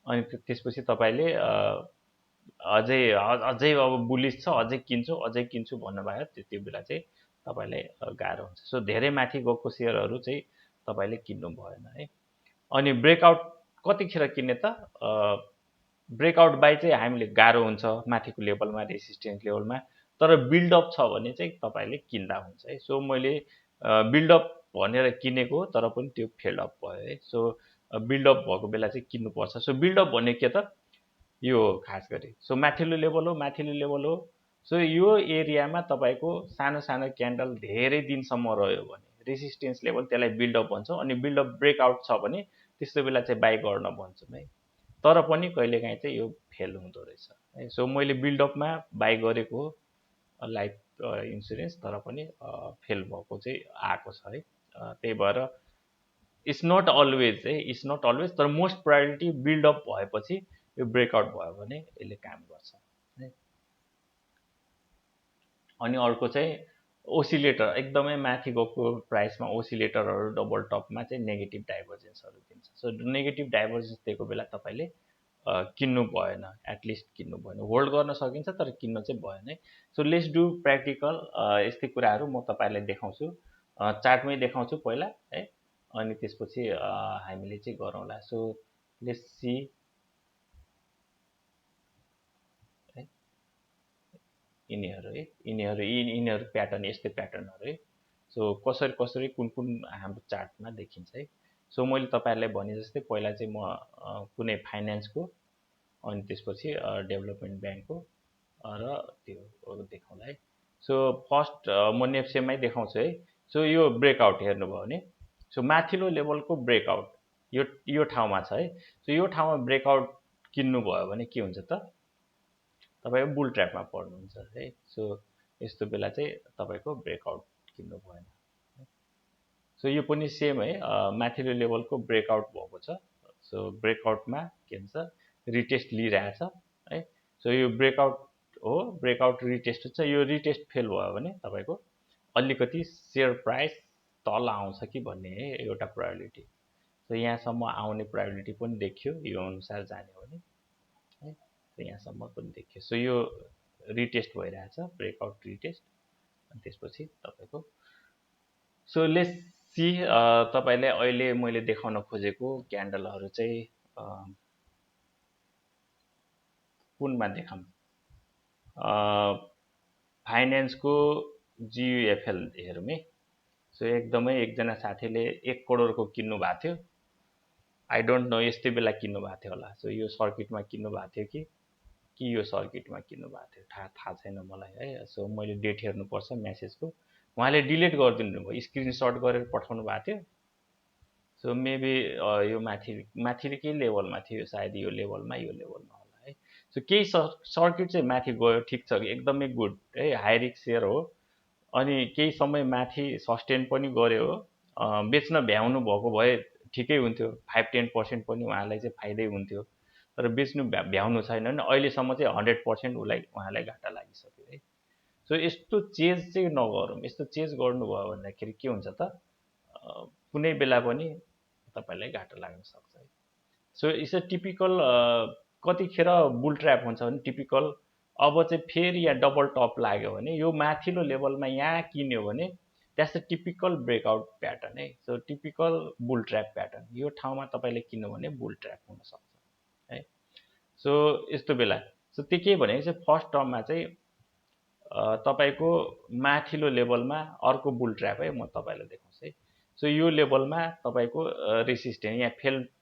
अनि त्यसपछि तपाईँले अझै अझै अब बुलिस छ, अझै किन्छु भन्नुभयो, त्यो बेला चाहिँ तपाईँलाई गाह्रो हुन्छ। सो धेरै माथि गएको सेयरहरू चाहिँ तपाईँले किन्नु भएन है। अनि ब्रेकआउट कतिखेर किन्ने त, ब्रेकआउट बाई चाहिँ हामीले गाह्रो हुन्छ माथिको लेभलमा, रेसिस्टेन्स लेभलमा, तर बिल्डअप छ भने चाहिँ तपाईँले किन्दा हुन्छ है। सो मैले बिल्डअप भनेर किनेको तर पनि त्यो फेल्ड अप भयो है। सो बिल्डअप भएको बेला चाहिँ किन्नुपर्छ। सो बिल्डअप भन्ने के त, यो हो खास गरी। सो माथिल्लो लेभल हो। सो यो एरियामा तपाईँको सानो सानो क्यान्डल धेरै दिनसम्म रह्यो भने रेसिस्टेन्स लेभल, त्यसलाई बिल्डअप भन्छौँ। अनि बिल्डअप ब्रेकआउट छ भने त्यस्तो बेला चाहिँ बाई गर्न भन्छौँ है। तर पनि कहिलेकाहीँ चाहिँ यो फेल हुँदो रहेछ है। सो मैले बिल्डअपमा बाई गरेको लाइफ इन्सुरेन्स, तर पनि फेल भएको चाहिँ आएको छ है। त्यही भएर इट्स नट अलवेज है, इट्स नट अलवेज, तर मोस्ट प्रायोरिटी बिल्डअप भएपछि यो ब्रेकआउट भयो भने यसले काम गर्छ है। अनि अर्को चाहिँ ओसिलेटर, एकदमै माथि गएको प्राइसमा ओसिलेटरहरू डबल टपमा चाहिँ नेगेटिभ डाइभर्जेन्सहरू दिन्छ। सो नेगेटिभ डाइभर्जेन्स दिएको बेला तपाईँले किन्नु भएन, एटलिस्ट किन्नु भएन। होल्ड गर्न सकिन्छ तर किन्नु चाहिँ भएन है। So let's do practical. यस्तै कुराहरू म तपाईँलाई देखाउँछु, चार्टमै देखाउँछु पहिला है, अनि त्यसपछि हामीले चाहिँ गरौँला। सो लेट्स सी है, यिनीहरू प्याटर्न, यस्तै प्याटर्नहरू है। सो कसरी कुन हाम्रो चार्टमा देखिन्छ है। सो मैले तपाईँहरूलाई भने जस्तै पहिला चाहिँ म कुनै फाइनेन्सको, अनि त्यसपछि डेभलपमेन्ट ब्याङ्कको र त्यो देखाउँला है। सो फर्स्ट म नेप्सेमै देखाउँछु है। सो यो ब्रेकआउट हेर्नुभयो भने, सो माथिल्लो लेभलको ब्रेकआउट यो ठाउँमा छ है। सो यो ठाउँमा ब्रेकआउट किन्नुभयो भने के हुन्छ त, तपाईँको बुल ट्र्यापमा पर्नुहुन्छ है। सो यस्तो बेला चाहिँ तपाईँको ब्रेकआउट किन्नु भएन। सो यो पनि सेम है, माथिल्लो लेभलको ब्रेकआउट भएको छ। सो ब्रेकआउटमा के हुन्छ, रिटेस्ट लिइरहेछ है। सो यो ब्रेकआउट हो, ब्रेकआउट रिटेस्ट हुन्छ। यो रिटेस्ट फेल भयो भने तपाईँको अलिकति सेयर प्राइस तल आउँछ कि भन्ने है एउटा प्रायोरिटी। सो यहाँसम्म आउने प्रायोरिटी पनि देखियो, यो अनुसार जाने हो भने है। सो यहाँसम्म पनि देखियो। सो यो रिटेस्ट भइरहेछ, ब्रेकआउट रिटेस्ट, अनि त्यसपछि तपाईँको। सो लेट्स सी, तपाईँले अहिले मैले देखाउन खोजेको क्यान्डलहरू चाहिँ कुनमा देखाऊँ। फाइनेन्सको जियुएफएल हेरौँ है। सो एकदमै एकजना साथीले 1 करोडको किन्नु भएको थियो। आई डोन्ट नो यस्तै बेला किन्नु भएको थियो होला। सो यो सर्किटमा किन्नु भएको थियो कि यो सर्किटमा किन्नु भएको थियो, थाहा छैन मलाई है। सो मैले डेट हेर्नुपर्छ म्यासेजको। उहाँले डिलिट गरिदिनु भयो, स्क्रिनसट गरेर पठाउनु भएको थियो। सो मेबी यो माथि केही लेभलमा थियो, सायद यो लेभलमा होला है। सो केही सर्किट चाहिँ माथि गयो, ठिक छ, एकदमै गुड है, हाई रिस्क सेयर हो। अनि केही समय माथि सस्टेन पनि गर्यो हो। बेच्न भ्याउनु भएको भए ठिकै हुन्थ्यो, 5-10% पनि उहाँलाई चाहिँ फाइदै हुन्थ्यो। तर बेच्नु भ्याउनु छैन भने अहिलेसम्म चाहिँ 100% उहाँलाई घाटा लागिसक्यो है। सो यस्तो चेज चाहिँ नगरौँ। यस्तो चेज गर्नुभयो भन्दाखेरि के हुन्छ त, कुनै बेला पनि तपाईँलाई घाटा लाग्न सक्छ है। सो इट्स अ टिपिकल, कतिखेर बुल ट्र्याप हुन्छ भने टिपिकल अब चाहिँ फेरि यहाँ डबल टप लाग्यो भने यो माथिल्लो लेभलमा यहाँ किन्यो भने that's a typical breakout pattern है। So typical bull trap pattern, यो ठाउँमा तपाईँले किन्नु भने बुल ट्र्याप हुनसक्छ है। सो यस्तो बेला सो त्यो के भनेको चाहिँ फर्स्ट टर्ममा चाहिँ तपाईँको माथिल्लो लेभलमा अर्को बुल ट्र्याप है, म तपाईँलाई देखाउँछु है। सो यो लेभलमा तपाईँको रेसिस्टेन्स यहाँ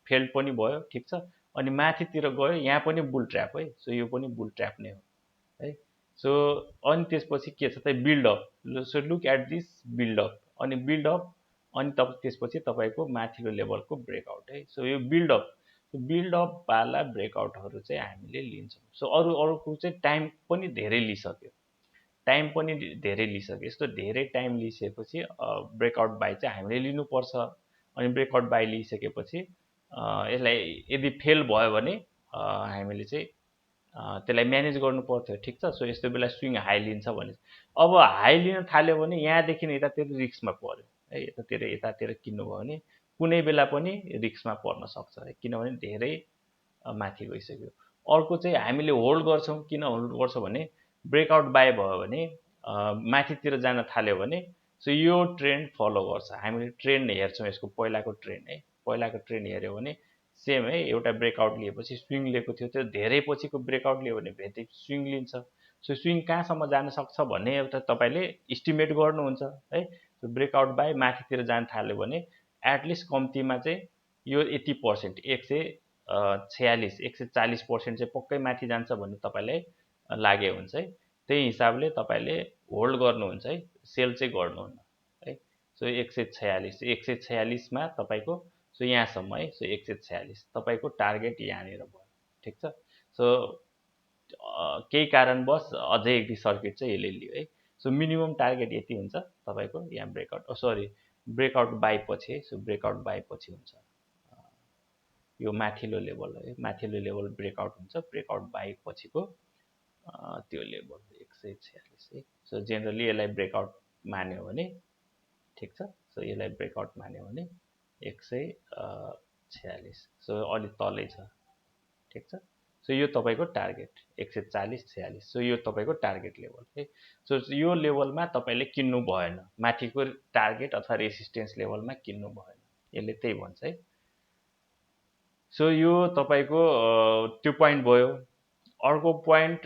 फेल्ड पनि भयो, ठिक छ। अनि माथितिर गयो, यहाँ पनि बुल ट्र्याप है। सो यो पनि बुल ट्र्याप नै हो है। सो अनि त्यसपछि के छ त, buildup. So look at this buildup, अनि बिल्डअप, अनि त्यसपछि तपाईँको माथिल्लो लेभलको ब्रेकआउट है। सो यो बिल्डअप वाला ब्रेकआउटहरू चाहिँ हामीले लिन्छौँ। सो अरूको चाहिँ टाइम पनि धेरै लिइसक्यो, यस्तो धेरै टाइम लिइसकेपछि ब्रेकआउट बाई चाहिँ हामीले लिनुपर्छ। अनि ब्रेकआउट बाई लिइसकेपछि यसलाई यदि फेल भयो भने हामीले चाहिँ त्यसलाई म्यानेज गर्नु पर्थ्यो, ठिक छ। सो यस्तो बेला स्विङ हाई लिन्छ भने, अब हाई लिन थाल्यो भने यहाँदेखि यतातिर रिस्कमा पर्यो है। यतातिर किन्नुभयो भने कुनै बेला पनि रिस्कमा पर्न सक्छ है, किनभने धेरै माथि गइसक्यो। अर्को चाहिँ हामीले होल्ड गर्छौँ। किन होल्ड गर्छौँ भने ब्रेकआउट बाई भयो भने माथितिर जान थाल्यो भने सो यो ट्रेन्ड फलो गर्छ। हामीले ट्रेन्ड हेर्छौँ, यसको पहिलाको ट्रेन्ड है। पहिलाको ट्रेन्ड हेऱ्यो भने सेम है, एउटा ब्रेकआउट लिएपछि स्विङ लिएको थियो, त्यो धेरै पछिको ब्रेकआउट लियो भने फेरि स्विङ लिन्छ। सो स्विङ कहाँसम्म जान सक्छ भन्ने एउटा तपाईँले इस्टिमेट गर्नुहुन्छ है। ब्रेकआउट बाई माथितिर जान थाल्यो भने एटलिस्ट कम्तीमा चाहिँ यो 80%, 146, 140% चाहिँ पक्कै माथि जान्छ भन्ने तपाईँलाई लागे हुन्छ है। त्यही हिसाबले तपाईँले होल्ड गर्नुहुन्छ है, सेल चाहिँ गर्नुहुन्न है। सो 146मा तपाईँको, सो यहाँसम्म है। सो 146 तपाईँको टार्गेट यहाँनिर भयो, ठिक छ। सो केही कारणवश अझै एक सर्किट चाहिँ यसले लियो है। सो मिनिमम टार्गेट यति हुन्छ तपाईँको यहाँ ब्रेकआउट बाई पछि। सो ब्रेकआउट बाई पछि हुन्छ यो माथिल्लो लेभल है, माथिल्लो लेभल ब्रेकआउट हुन्छ, ब्रेकआउट बाई पछिको त्यो लेभल 146 है। सो जेनरली यसलाई ब्रेकआउट मान्यो भने, ठिक छ। सो यसलाई ब्रेकआउट मान्यो भने 146, सो अलि तलै छ, ठिक छ। सो यो तपाईँको टार्गेट 140-46, सो यो तपाईँको टार्गेट लेभल है। सो यो लेभलमा तपाईँले किन्नु भएन, माथिको टार्गेट अथवा रेसिस्टेन्स लेभलमा किन्नु भएन, यसले त्यही भन्छ है। सो यो तपाईँको त्यो पोइन्ट भयो। अर्को पोइन्ट,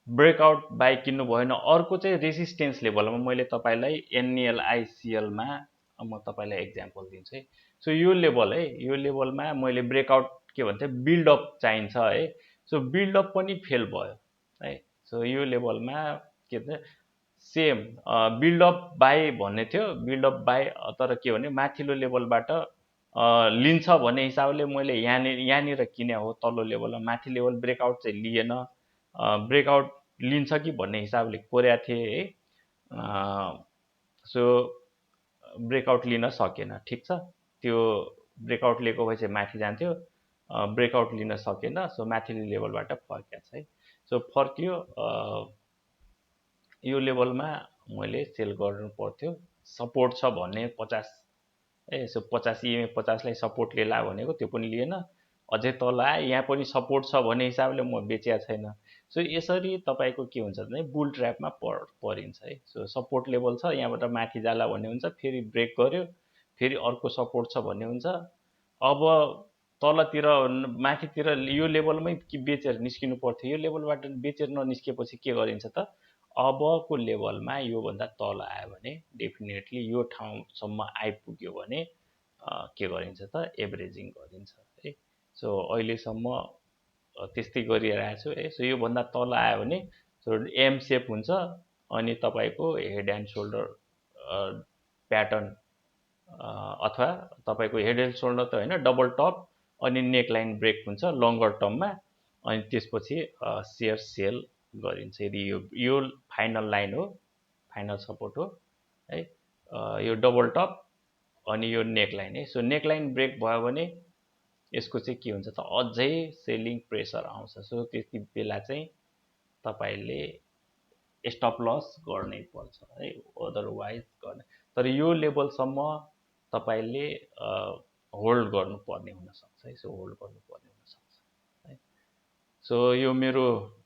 ब्रेकआउट बाई किन्नु भएन। अर्को चाहिँ रेसिस्टेन्स लेभलमा मैले तपाईँलाई NLICLमा म तपाईँलाई एक्जाम्पल दिन्छु है। सो यो लेभल है, यो लेभलमा मैले ब्रेकआउट के भन्छ बिल्डअप चाहिन्छ है। सो बिल्डअप पनि फेल भयो है। सो यो लेभलमा के भन्छ सेम बिल्डअप बाई भन्ने थियो, बिल्डअप बाई, तर के भने माथिल्लो लेभलबाट लिन्छ भन्ने हिसाबले मैले यहाँनिर किने हो तल्लो लेभलमा। माथि लेभल ब्रेकआउट चाहिँ लिएन, ब्रेकआउट लिन्छ कि भन्ने हिसाबले कोरेका थिएँ है। सो ब्रेकआउट लिन सकेन, ठिक छ। त्यो ब्रेकआउट लिएको भए चाहिँ माथि जान्थ्यो, ब्रेकआउट लिन सकेन। सो माथिल्लो लेभलबाट फर्किया छ है। सो फर्कियो, यो लेभलमा मैले सेल गर्नु पर्थ्यो। सपोर्ट छ भन्ने 50 सो 50 EMA 50लाई सपोर्ट लिएला भनेको त्यो पनि लिएन, अझै तल आयो, यहाँ पनि सपोर्ट छ भन्ने हिसाबले म बेचेको छैन। सो यसरी तपाईँको के हुन्छ भने बुल ट्र्यापमा परिन्छ है। सो सपोर्ट लेभल छ, यहाँबाट माथि जाला भन्ने हुन्छ, फेरि ब्रेक गर्यो, फेरि अर्को सपोर्ट छ भन्ने हुन्छ। अब तलतिर माथितिर यो लेभलमै बेचेर निस्किनु पर्थ्यो, यो लेभलबाट बेचेर ननिस्केपछि के गरिन्छ त, अबको लेभलमा योभन्दा तल आयो भने डेफिनेटली यो ठाउँसम्म आइपुग्यो भने के गरिन्छ त, एभरेजिङ गरिन्छ है। सो अहिलेसम्म त्यस्तै गरिरहेको छु है। सो योभन्दा तल आयो भने सो एम सेप हुन्छ, अनि तपाईँको हेड एन्ड सोल्डर प्याटर्न अथवा तपाईँको हेड एन्ड सोल्डर त होइन, डबल टप अनि नेक लाइन ब्रेक हुन्छ लङ्गर टर्ममा। अनि त्यसपछि सेयर सेल गरिन्छ। यदि यो फाइनल लाइन हो, फाइनल सपोर्ट हो है, यो डबल टप अनि यो नेक लाइन है। सो नेक लाइन ब्रेक भयो भने यसको चाहिँ के हुन्छ त, अझै सेलिङ प्रेसर आउँछ। सो त्यति बेला चाहिँ तपाईँले स्टप लस गर्नै पर्छ है, अदरवाइज गर्ने। तर यो लेभलसम्म तपाईँले होल्ड गर्नुपर्ने हुनसक्छ है। सो होल्ड गर्नुपर्ने हुनसक्छ है। सो यो मेरो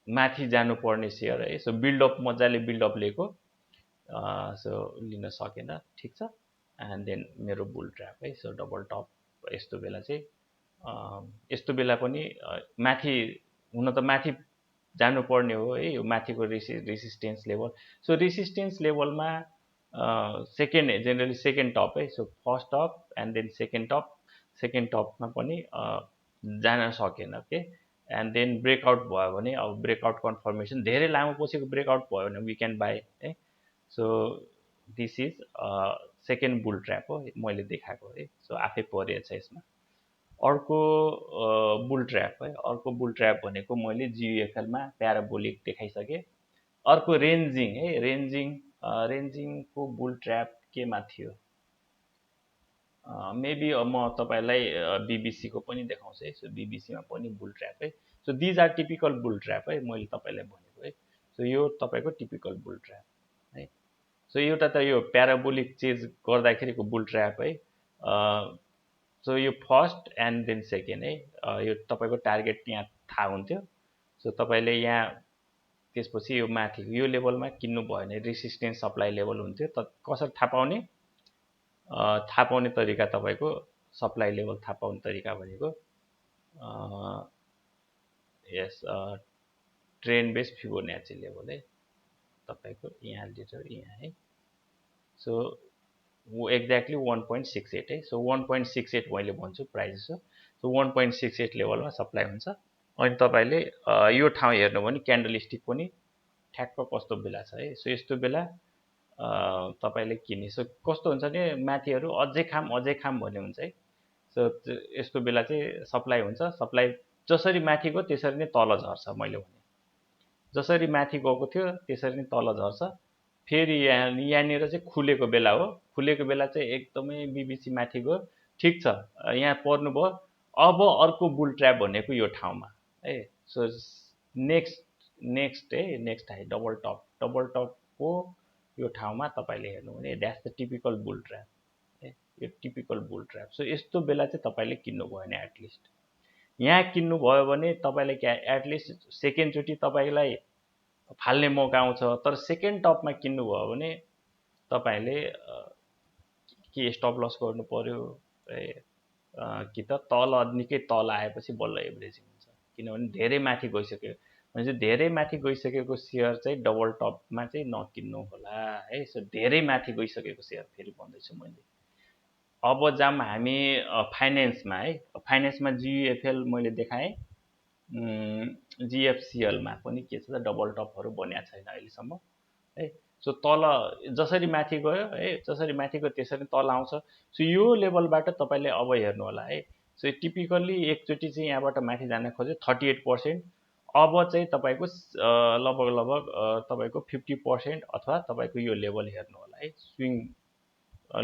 माथि जानुपर्ने सेयर है। सो बिल्डअप मजाले बिल्डअप लिएको, सो लिन सकेन, ठिक छ। एन्ड देन मेरो बुल ट्र्याप है। सो डबल टप यस्तो बेला चाहिँ यस्तो बेला पनि माथि हुन त माथि जानुपर्ने हो है, यो माथिको रेसिस्टेन्स लेभल। सो रेसिस्टेन्स लेभलमा सेकेन्ड, जेनरली सेकेन्ड टप है। So first top and then second top, second टपमा पनि जान सकेन के। एन्ड देन ब्रेकआउट भयो भने, अब ब्रेकआउट कन्फर्मेसन धेरै लामो पछिको ब्रेकआउट भयो भने वी क्यान बाई है। So this is second bull trap हो मैले देखाएको है। सो आफै परेछ यसमा। अर्को बुल ट्र्याप है, अर्को बुल ट्र्याप भनेको मैले जियुएफएलमा प्याराबोलिक देखाइसकेँ। अर्को रेन्जिङ है, रेन्जिङको बुल ट्र्याप केमा थियो, मेबी म तपाईँलाई बिबिसीको पनि देखाउँछु है। सो बिबिसीमा पनि बुल ट्र्याप है। So these are typical bull trap है, मैले तपाईँलाई भनेको है। सो यो तपाईँको टिपिकल बुल ट्र्याप है। सो एउटा त यो प्याराबोलिक चेन्ज गर्दाखेरिको बुल ट्र्याप है। सो यो फर्स्ट एन्ड देन सेकेन्ड है, यो तपाईँको टार्गेट यहाँ थाहा हुन्थ्यो। सो तपाईँले यहाँ त्यसपछि यो माथि यो लेभलमा किन्नु भयो भने रेसिस्टेन्स सप्लाई लेभल हुन्थ्यो। त कसरी थाहा पाउने तरिका, तपाईँको सप्लाई लेभल थाहा पाउने तरिका भनेको यस ट्रेन्ड बेस फिबोनाची लेभल है, तपाईँको यहाँ लिएर यहाँ है। सो एक्ज्याक्टली 1.68 है। सो 1.68 मैले भन्छु प्राइस हो। सो 1.68 लेभलमा सप्लाई हुन्छ। अनि तपाईँले यो ठाउँ हेर्नु भने क्यान्डल स्टिक पनि ठ्याक्क कस्तो बेला छ है। सो यस्तो बेला तपाईँले किन्ने। सो कस्तो हुन्छ भने माथिहरू अझै खाम भन्ने हुन्छ है। सो यस्तो बेला चाहिँ सप्लाई हुन्छ। सप्लाई जसरी माथि गयो त्यसरी नै तल झर्छ। मैले भने जसरी माथि गएको थियो त्यसरी नै तल झर्छ। फेरि यहाँनिर चाहिँ खुलेको बेला हो। खुलेको बेला चाहिँ एकदमै बिबिसी माथि गयो, ठिक छ, यहाँ पर्नुभयो। अब अर्को बुल ट्र्याप भनेको यो ठाउँमा है। सो नेक्स्ट है, नेक्स्ट हाई डबल टपको यो ठाउँमा तपाईँले हेर्नु भने that's the typical bull trap है, यो टिपिकल बुल ट्र्याप। सो यस्तो बेला चाहिँ तपाईँले किन्नुभयो भने एटलिस्ट यहाँ किन्नुभयो भने तपाईँले एटलिस्ट सेकेन्डचोटि तपाईँलाई फाल्ने मौका आउँछ। तर सेकेन्ड टपमा किन्नुभयो भने तपाईँले के स्टप लस गर्नु पर्यो है, कि त तल निकै तल आएपछि बल्ल एभरेजिङ हुन्छ। किनभने धेरै माथि गइसक्यो भने चाहिँ धेरै माथि गइसकेको सेयर चाहिँ डबल टपमा चाहिँ नकिन्नु होला है। सो धेरै माथि गइसकेको सेयर फेरि भन्दैछु मैले। अब जाम हामी फाइनेन्समा है। फाइनेन्समा जियुएफएल मैले देखाएँ, जिएफसिएलमा पनि के छ त डबल टपहरू बनिएको छैन अहिलेसम्म है। सो तल जसरी माथि गयो है, जसरी माथि गयो त्यसरी तल आउँछ। सो यो लेभलबाट तपाईँले अब हेर्नु होला है। सो टिपिकल्ली एकचोटि चाहिँ यहाँबाट माथि जान खोज्यो 38%। अब चाहिँ तपाईँको लगभग तपाईँको 50% अथवा तपाईँको यो लेभल हेर्नु होला है। स्विङ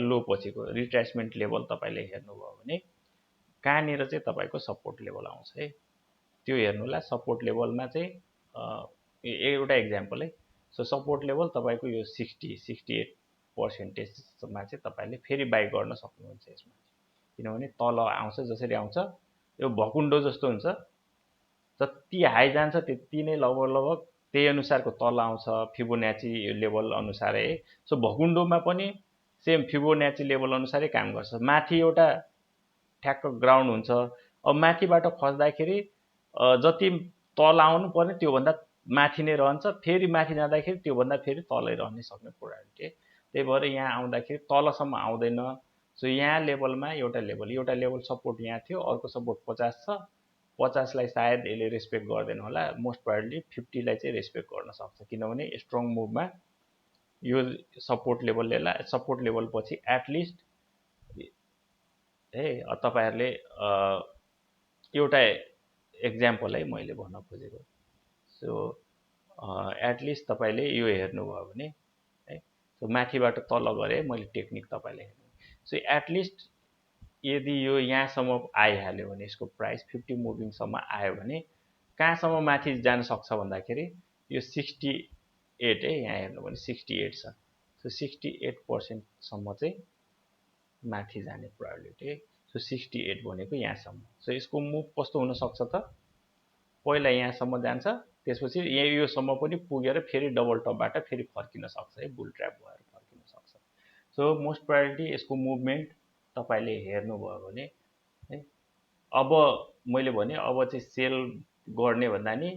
लो पछिको रिट्रेसमेन्ट लेभल तपाईँले हेर्नुभयो भने कहाँनिर चाहिँ तपाईँको सपोर्ट लेभल आउँछ है, त्यो हेर्नु होला। सपोर्ट लेभलमा चाहिँ एउटा इक्जाम्पल है। सो सपोर्ट लेभल तपाईँको यो 68%मा चाहिँ तपाईँले फेरि बाई गर्न सक्नुहुन्छ यसमा। किनभने तल आउँछ, जसरी आउँछ यो भकुन्डो जस्तो हुन्छ, जति हाई जान्छ त्यति नै लगभग त्यही अनुसारको तल आउँछ फिबोनाची लेभल अनुसारै है। सो भकुन्डोमा पनि सेम फिबोनाची लेभल अनुसारै काम गर्छ। माथि एउटा ठ्याक्क ग्राउन्ड हुन्छ। अब माथिबाट खस्दाखेरि जति तल आउनु पर्ने त्योभन्दा माथि नै रहन्छ, फेरि माथि जाँदाखेरि त्योभन्दा फेरि तलै रहने सक्ने प्रोबेबिलिटी। त्यही भएर यहाँ आउँदाखेरि तलसम्म आउँदैन। सो यहाँ लेभलमा एउटा लेभल सपोर्ट यहाँ थियो, अर्को सपोर्ट 50 छ, 50 लाई सायद यसले रेस्पेक्ट गर्दैन होला, मोस्ट प्रोबेबली 50 लाई चाहिँ रेस्पेक्ट गर्न सक्छ, किनभने स्ट्रङ मुभमा यो सपोर्ट लेभल पछि एटलिस्ट है तपाईहरुले एउटा एक्जाम्पल है मैले भन्न खोजेको। सो एटलिस्ट तपाईले यो हेर्नुभयो भने है, सो माथिबाट तल गरे मैले टेक्निक तपाईलाई हेर्नु। सो एटलिस्ट यदि यो यहाँसम्म आइहाल्यो भने यसको प्राइस 50 मुभिङ सम्म आयो भने कहाँसम्म माथि जान सक्छ भन्दाखेरि यो 68 है, यहाँ हेर्नु भने 68 छ। सो 68% सम्म चाहिँ माथि जाने प्रोबेबिलिटी। सो 68 भनेको यहाँसम्म। सो यसको मुभ कस्तो हुन सक्छ त, पहिला यहाँसम्म जान्छ, त्यसपछि योसम्म पनि पुगेर फेरि डबल टपबाट फेरि फर्किन सक्छ है, बुल ट्र्याप भएर फर्किन सक्छ। सो मोस्ट प्रोबेबिलिटी यसको मुभमेन्ट तपाईले हेर्नुभयो भने है, अब मैले भने अब चाहिँ सेल गर्ने भन्दा नि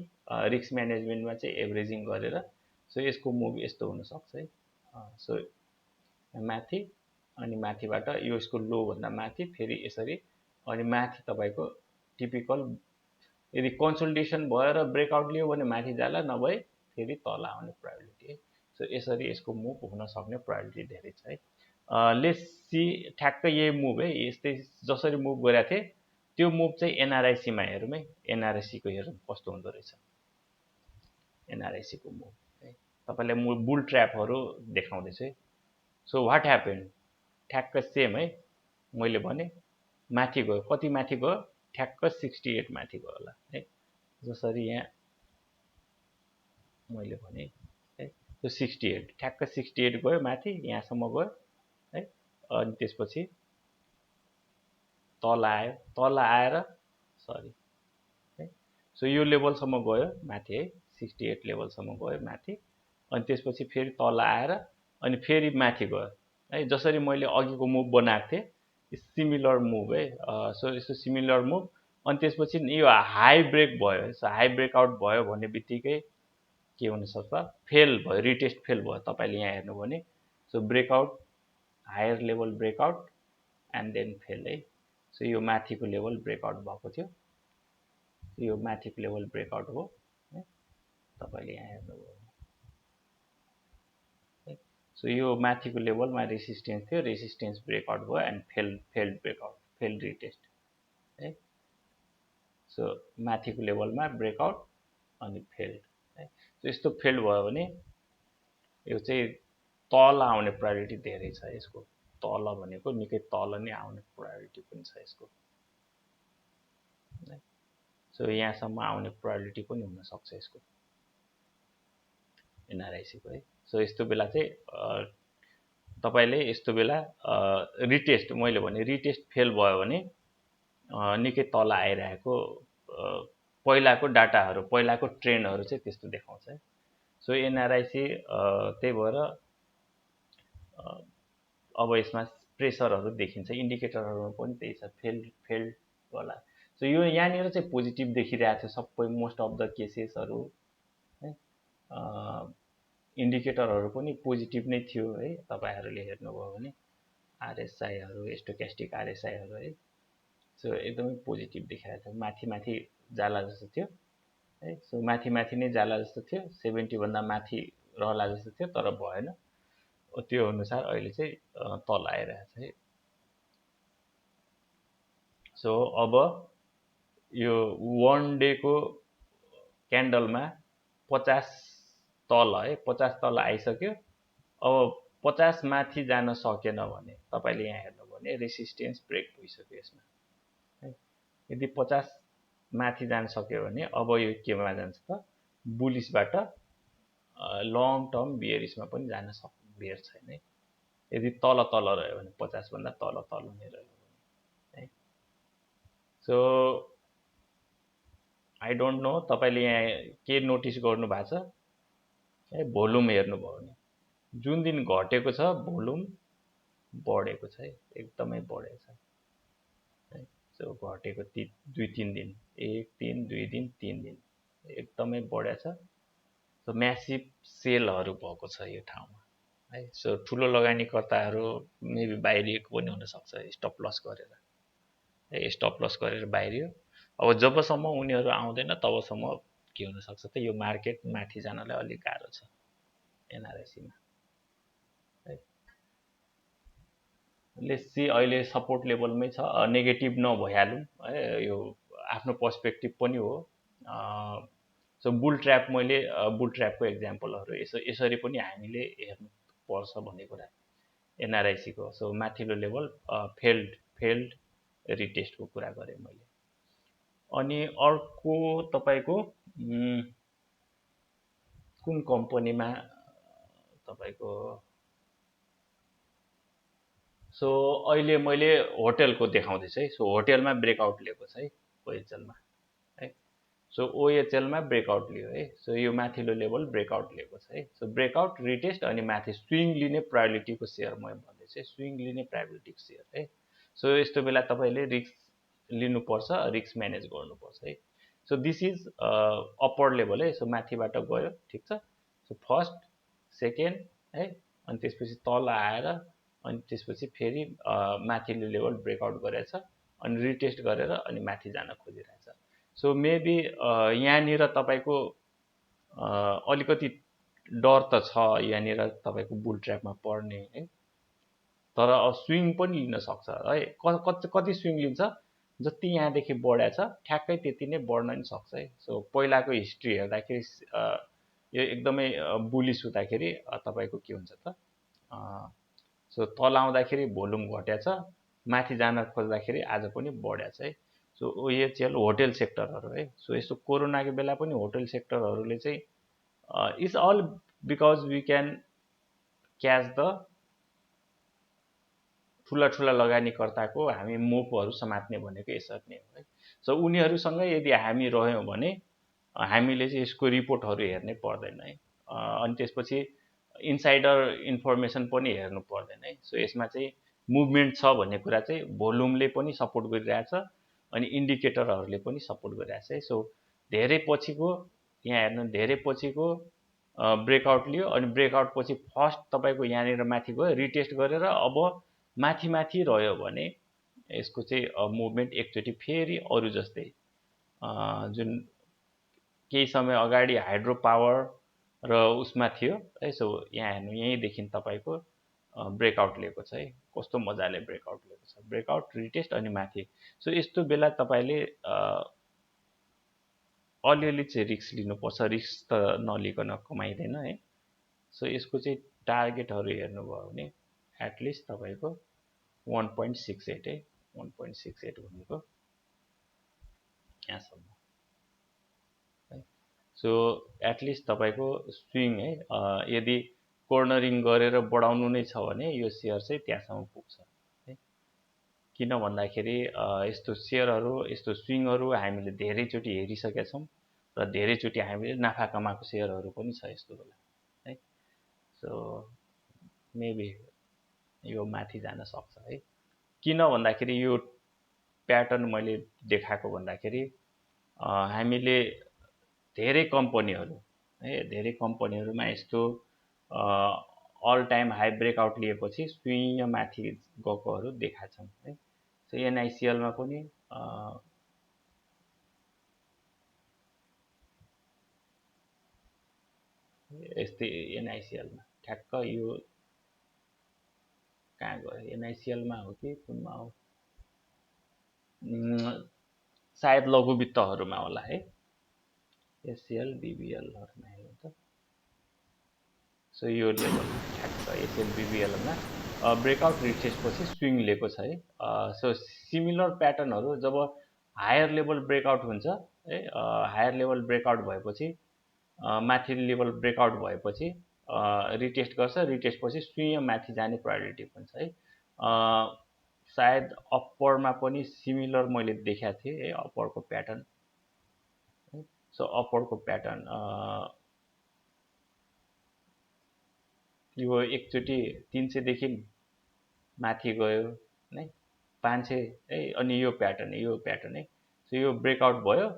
रिस्क म्यानेजमेन्टमा चाहिँ एभरेजिङ गरेर सो यसको मुभ यस्तो हुन सक्छ है। सो माथि अनि माथिबाट यो यसको लो भन्दा माथि फेरि यसरी अनि माथि तपाईको टिपिकल यदि कन्सोलिडेसन भएर ब्रेकआउट लियो भने माथि जाला, नभए फेरि तल आउने प्रोबेबिलिटी है। सो यसरी यसको मुभ हुन सक्ने प्रोबेबिलिटी धेरै छ है। लेट्स सी ठ्याक्कै यही मुभ है, यस्तै जसरी मुभ गरेको थिए त्यो मुभ चाहिँ एनआरआईसीमा हेरौँ है। एनआरआईसीको हेरौँ कस्तो हुँदो रहेछ एनआरआईसीको मुभ है। तपाईलाई बुल ट्र्यापहरू देखाउँदैछु है। सो व्हाट ह्यापन, ठ्याक्क सेम है, मैले भने माथि गयो, कति माथि गयो, ठ्याक्क 68 माथि गयो होला है। जसरी यहाँ मैले भने है, त्यो 68 ठ्याक्क 68 गयो माथि, यहाँसम्म गयो है। अनि त्यसपछि तल आयो, तल आएर सरी है, सो यो लेभलसम्म गयो माथि है, 68 लेभलसम्म गयो माथि। अनि त्यसपछि फेरि तल आएर अनि फेरि माथि गयो है। जसरी मैले अघिको मुभ बनाएको थिएँ सिमिलर मुभ है। सो यस्तो सिमिलर मुभ अनि त्यसपछि यो हाई ब्रेक भयो। सो हाई ब्रेकआउट भयो भन्ने बित्तिकै के हुन सक्छ, फेल भयो, रिटेस्ट फेल भयो। तपाईले यहाँ हेर्नु भने so breakout, higher level breakout and then fail है। सो यो माथिको लेभल ब्रेकआउट भएको थियो, यो माथिको लेभल ब्रेकआउट हो है, तपाईले यहाँ हेर्नुभयो। सो यो माथिको लेभलमा रेसिस्टेन्स थियो, रेसिस्टेन्स ब्रेकआउट भयो and failed breakout, failed retest है। सो माथिको लेभलमा ब्रेकआउट अनि फेल्ड है। सो यस्तो फेल्ड भयो भने यो चाहिँ तल आउने प्रोबेबिलिटी धेरै छ यसको। तल भनेको निकै तल नै आउने प्रोबेबिलिटी पनि छ यसको। सो यहाँसम्म आउने प्रोबेबिलिटी पनि हुन सक्छ यसको एनआरआईसीको है। सो यस्तो बेला चाहिँ तपाईले यस्तो बेला रिटेस्ट, मैले भने रिटेस्ट फेल भयो भने निकै तल आइरहेको पहिलाको डाटाहरू, पहिलाको ट्रेन्डहरू चाहिँ त्यस्तो देखाउँछ है। सो एनआरआईसी त्यही भएर अब यसमा प्रेसरहरू देखिन्छ, इन्डिकेटरहरू पनि त्यही छ, फेल्ड होला। सो यो यहाँनिर चाहिँ पोजिटिभ देखिरहेको छ सबै मोस्ट अफ द केसेसहरू है। इन्डिकेटरहरू पनि पोजिटिभ नै थियो है। तपाईहरूले हेर्नुभयो भने आरएसआईहरू, स्टोक्यास्टिक आरएसआईहरू है, सो एकदमै पोजिटिभ देखिरहेको थियो, माथि माथि जाला जस्तो थियो है। सो माथि माथि नै जाला जस्तो थियो, 70 भन्दा माथि रहला जस्तो थियो, तर भएन। त्यो अनुसार अहिले चाहिँ तल आइरहेछ है। सो अब यो वन डे को क्यान्डलमा 50 तल है, 50 तल आइसक्यो। अब 50 माथि जान सकेन भने तपाईले यहाँ हेर्नु भने रेसिस्टेन्स ब्रेक भइसक्यो यसमा है। यदि 50 माथि जान सक्यो भने अब यो केमा जान्छ त, बुलिसबाट लङ टर्म बियरिसमा पनि जान बेर छैन है। यदि तल तल रह्यो भने 50 भन्दा तल तल नै रह्यो भने है। सो आई डोन्ट नो तपाईले यहाँ के नोटिस गर्नु भएको छ है। भोल्युम हेर्नुभयो भने जुन दिन घटेको छ भोल्युम बढेको छ है, एकदमै बढेको छ है। सो घटेको 2-3 दिन, 1 दिन 2 दिन 3 दिन एकदमै बढेको छ। सो म्यासिभ सेलहरू भएको छ यो ठाउँमा है। सो ठुलो लगानीकर्ताहरू मेबी बाहिरिएको पनि हुन सक्छ, स्टप लस गरेर है, स्टप लस गरेर बाहिरियो। अब जबसम्म उनीहरू आउँदैन तबसम्म के हुनसक्छ त यो मार्केट माथि जानलाई अलिक गाह्रो छ एनआरआइसीमा है। लेट्स सी अहिले सपोर्ट लेभलमै छ, नेगेटिभ नभइहालौँ है, यो आफ्नो पर्सपेक्टिभ पनि हो। सो बुल ट्र्याप मैले बुल ट्र्यापको एक्जाम्पलहरू यसरी पनि हामीले हेर्नु पर्छ भन्ने कुरा एनआरआइसीको। सो माथिल्लो लेभल फेल्ड रिटेस्टको कुरा गरेँ मैले। अनि अर्को तपाईँको कुन कम्पनीमा तपाईँको, सो अहिले मैले होटेलको देखाउँदैछु है। सो होटेलमा ब्रेकआउट लिएको छ है ओएचएलमा है। सो ओएचएलमा ब्रेकआउट लियो है। सो यो माथिल्लो लेभल ब्रेकआउट लिएको छ है। सो ब्रेकआउट रिटेस्ट अनि माथि स्विङ लिने प्रायोरिटीको सेयर म भन्दैछु, स्विङ लिने प्रायोरिटीको सेयर है। सो यस्तो बेला तपाईँले रिस्क लिनुपर्छ, रिस्क म्यानेज गर्नुपर्छ है। So this is upper level है। सो माथिबाट गयो, ठिक छ। सो फर्स्ट सेकेन्ड है, अनि त्यसपछि तल आएर अनि त्यसपछि फेरि माथिल्लो लेभल ब्रेकआउट गरेछ अनि रिटेस्ट गरेर अनि माथि जान खोजिरहेछ। सो मेबी यहाँनिर तपाईँको अलिकति डर त छ यहाँनिर तपाईँको बुल ट्र्यापमा पर्ने है, तर स्विङ पनि लिन सक्छ है। कति स्विङ लिन्छ, जति यहाँदेखि बढाएछ ठ्याक्कै त्यति नै बढ्न नि सक्छ है। सो पहिलाको हिस्ट्री हेर्दाखेरि यो एकदमै बुलिस हुँदाखेरि तपाईँको के हुन्छ त, सो तल आउँदाखेरि भोल्युम घटेछ, माथि जान खोज्दाखेरि आज पनि बढेछ है। सो ओएचएल होटेल सेक्टरहरू है। सो यस्तो कोरोनाको बेला पनि होटेल सेक्टरहरूले चाहिँ it's all because we can catch the ठुला ठुला लगानीकर्ताको हामी मोपहरू समात्ने भनेको यसरी नै हो है। सो उनीहरूसँग यदि हामी रह्यौँ भने हामीले चाहिँ यसको रिपोर्टहरू हेर्नै पर्दैन है। अनि त्यसपछि इनसाइडर इन्फर्मेसन पनि हेर्नु पर्दैन है। सो यसमा चाहिँ मुभमेन्ट छ भन्ने कुरा चाहिँ भोल्युमले पनि सपोर्ट गरिरहेछ अनि इन्डिकेटरहरूले पनि सपोर्ट गरिरहेछ है। सो धेरै पछिको यहाँ हेर्नु, धेरै पछिको ब्रेकआउट लियो अनि ब्रेकआउट पछि फर्स्ट तपाईँको यहाँनिर माथि गयो, रिटेस्ट गरेर अब माथि माथि रह्यो भने यसको चाहिँ मुभमेन्ट एकचोटि फेरि अरू जस्तै जुन केही समय अगाडि हाइड्रो पावर र उसमा थियो है। सो यहाँ हेर्नु, यहीँदेखि तपाईँको ब्रेकआउट लिएको छ है, कस्तो मजाले ब्रेकआउट लिएको छ, ब्रेकआउट रिटेस्ट अनि माथि। सो यस्तो बेला तपाईँले अलिअलि चाहिँ रिस्क लिनुपर्छ, रिस्क त नलिकन कमाइँदैन है। सो यसको चाहिँ टार्गेटहरू हेर्नुभयो भने एटलिस्ट तपाईँको 1.68 है, 1.68 भनेको यहाँसम्म है। सो एटलिस्ट तपाईँको स्विङ है, यदि कोर्नरिङ गरेर बढाउनु नै छ भने यो सेयर चाहिँ त्यहाँसम्म पुग्छ है। किन भन्दाखेरि यस्तो सेयरहरू, यस्तो स्विङहरू हामीले धेरैचोटि हेरिसकेका छौँ र धेरैचोटि हामीले नाफा कमाएको सेयरहरू पनि छ यस्तो बेला है। सो मेबी यो माथि जान सक्छ है। किन भन्दाखेरि यो प्याटर्न मैले देखाएको भन्दाखेरि हामीले धेरै कम्पनीहरू है, धेरै कम्पनीहरूमा यस्तो अल टाइम हाई ब्रेकआउट लिएपछि स्विङ माथि गएकोहरू देखाएको छौँ है। सो एनआइसिएलमा पनि यस्तै, एनआइसिएलमा ठ्याक्क यो कहाँ गयो, एनआइसिएलमा हो कि कुनमा हो, सायद लघु वित्तहरूमा होला है, एसएल बिबिएलहरूमा हेर्नु त। सो यो लेभल ठ्याक्क एसएल बिबिएलमा ब्रेकआउट रिटेस्ट पछि स्विङ लिएको छ है। सो सिमिलर प्याटर्नहरू जब हायर लेभल ब्रेकआउट हुन्छ है, हायर लेभल ब्रेकआउट भएपछि माथि लेभल ब्रेकआउट भएपछि रिटेस्ट गर्छ, रिटेस्ट पछि स्विङ माथि जाने प्रायोरिटी पनि छ है। सायद अप्परमा पनि सिमिलर मैले देखाएको थिएँ है, अप्परको प्याटर्न। सो अप्परको प्याटर्न यो एकचोटि 300 देखि माथि गयो है, 500 है, अनि यो प्याटर्न है। सो यो ब्रेकआउट भयो,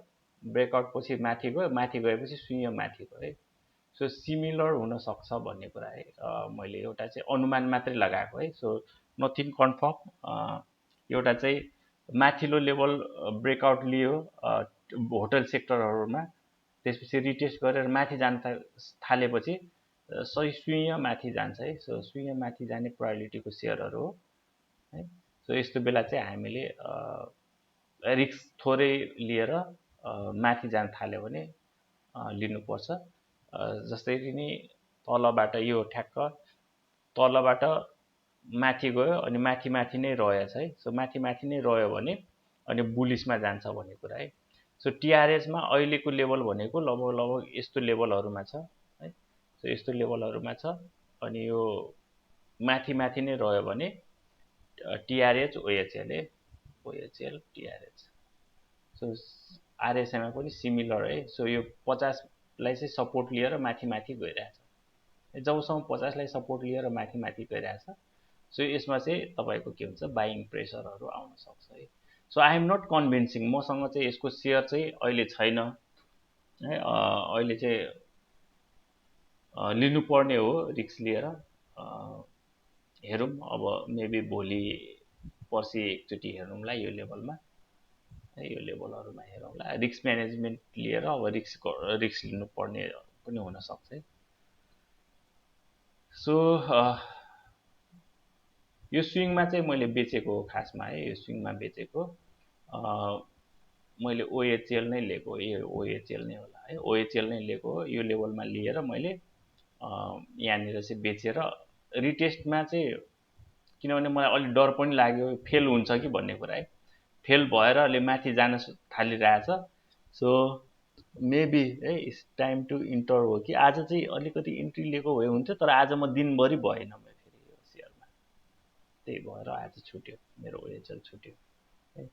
ब्रेकआउट पछि माथि गयो, माथि गएपछि स्विङ माथि गयो है। सो सिमिलर हुनसक्छ भन्ने कुरा है, मैले एउटा चाहिँ अनुमान मात्रै लगाएको है। सो नथिङ कन्फर्म, एउटा चाहिँ माथिल्लो लेभल ब्रेकआउट लियो होटल सेक्टरहरूमा, त्यसपछि रिटेस्ट गरेर माथि जान थालेपछि सही सुइँ माथि जान्छ है। सो सुइँ माथि जाने प्रोबेबिलिटीको सेयरहरू हो है। सो यस्तो बेला चाहिँ हामीले रिस्क थोरै लिएर माथि जान थाल्यो भने लिनुपर्छ। जसरी नि तलबाट यो ठ्याक्क तलबाट माथि गयो अनि माथि माथि नै रहेछ है। सो माथि माथि नै रह्यो भने अनि बुलिसमा जान्छ भन्ने कुरा है। सो टिआरएचमा अहिलेको लेभल भनेको लगभग लगभग यस्तो लेभलहरूमा छ है। सो यस्तो लेभलहरूमा छ अनि यो माथि माथि नै रह्यो भने टिआरएच ओएचएल ओएचएल टिआरएच। सो आरएसएमा पनि सिमिलर है। सो यो 50 लाई चाहिँ सपोर्ट लिएर माथि माथि गइरहेछ। जबसम्म 50 लाई सपोर्ट लिएर माथि माथि गइरहेछ, सो यसमा चाहिँ तपाईँको के हुन्छ बाइङ प्रेसरहरू आउन सक्छ है। So I am not convincing, मसँग चाहिँ यसको सेयर चाहिँ अहिले छैन है। अहिले चाहिँ लिनुपर्ने हो रिस्क लिएर। हेरौँ अब मेबी भोलि पर्सि एकचोटि हेरौँला यो लेभलमा, यो लेभलहरूमा हेरौँला। रिस्क म्यानेजमेन्ट लिएर अब रिस्क लिनुपर्ने पनि हुनसक्छ है। सो यो स्विङमा चाहिँ मैले बेचेको हो खासमा है। यो स्विङमा बेचेको मैले ओएचएल नै लिएको, यो ओएचएल नै होला है। ओएचएल नै लिएको हो। यो लेभलमा लिएर मैले यहाँनिर चाहिँ बेचेर रिटेस्टमा चाहिँ, किनभने मलाई अलिक डर पनि लाग्यो फेल हुन्छ कि भन्ने कुरा है। फेल भएर अहिले माथि जान थालिरहेछ। सो मेबी है इट्स टाइम टु इन्टर हो कि आज चाहिँ अलिकति इन्ट्री लिएको भए हुन्थ्यो, तर आज म दिनभरि भएन म फेरि यो सेयरमा, त्यही भएर आज छुट्यो मेरो ओएचएल छुट्यो है।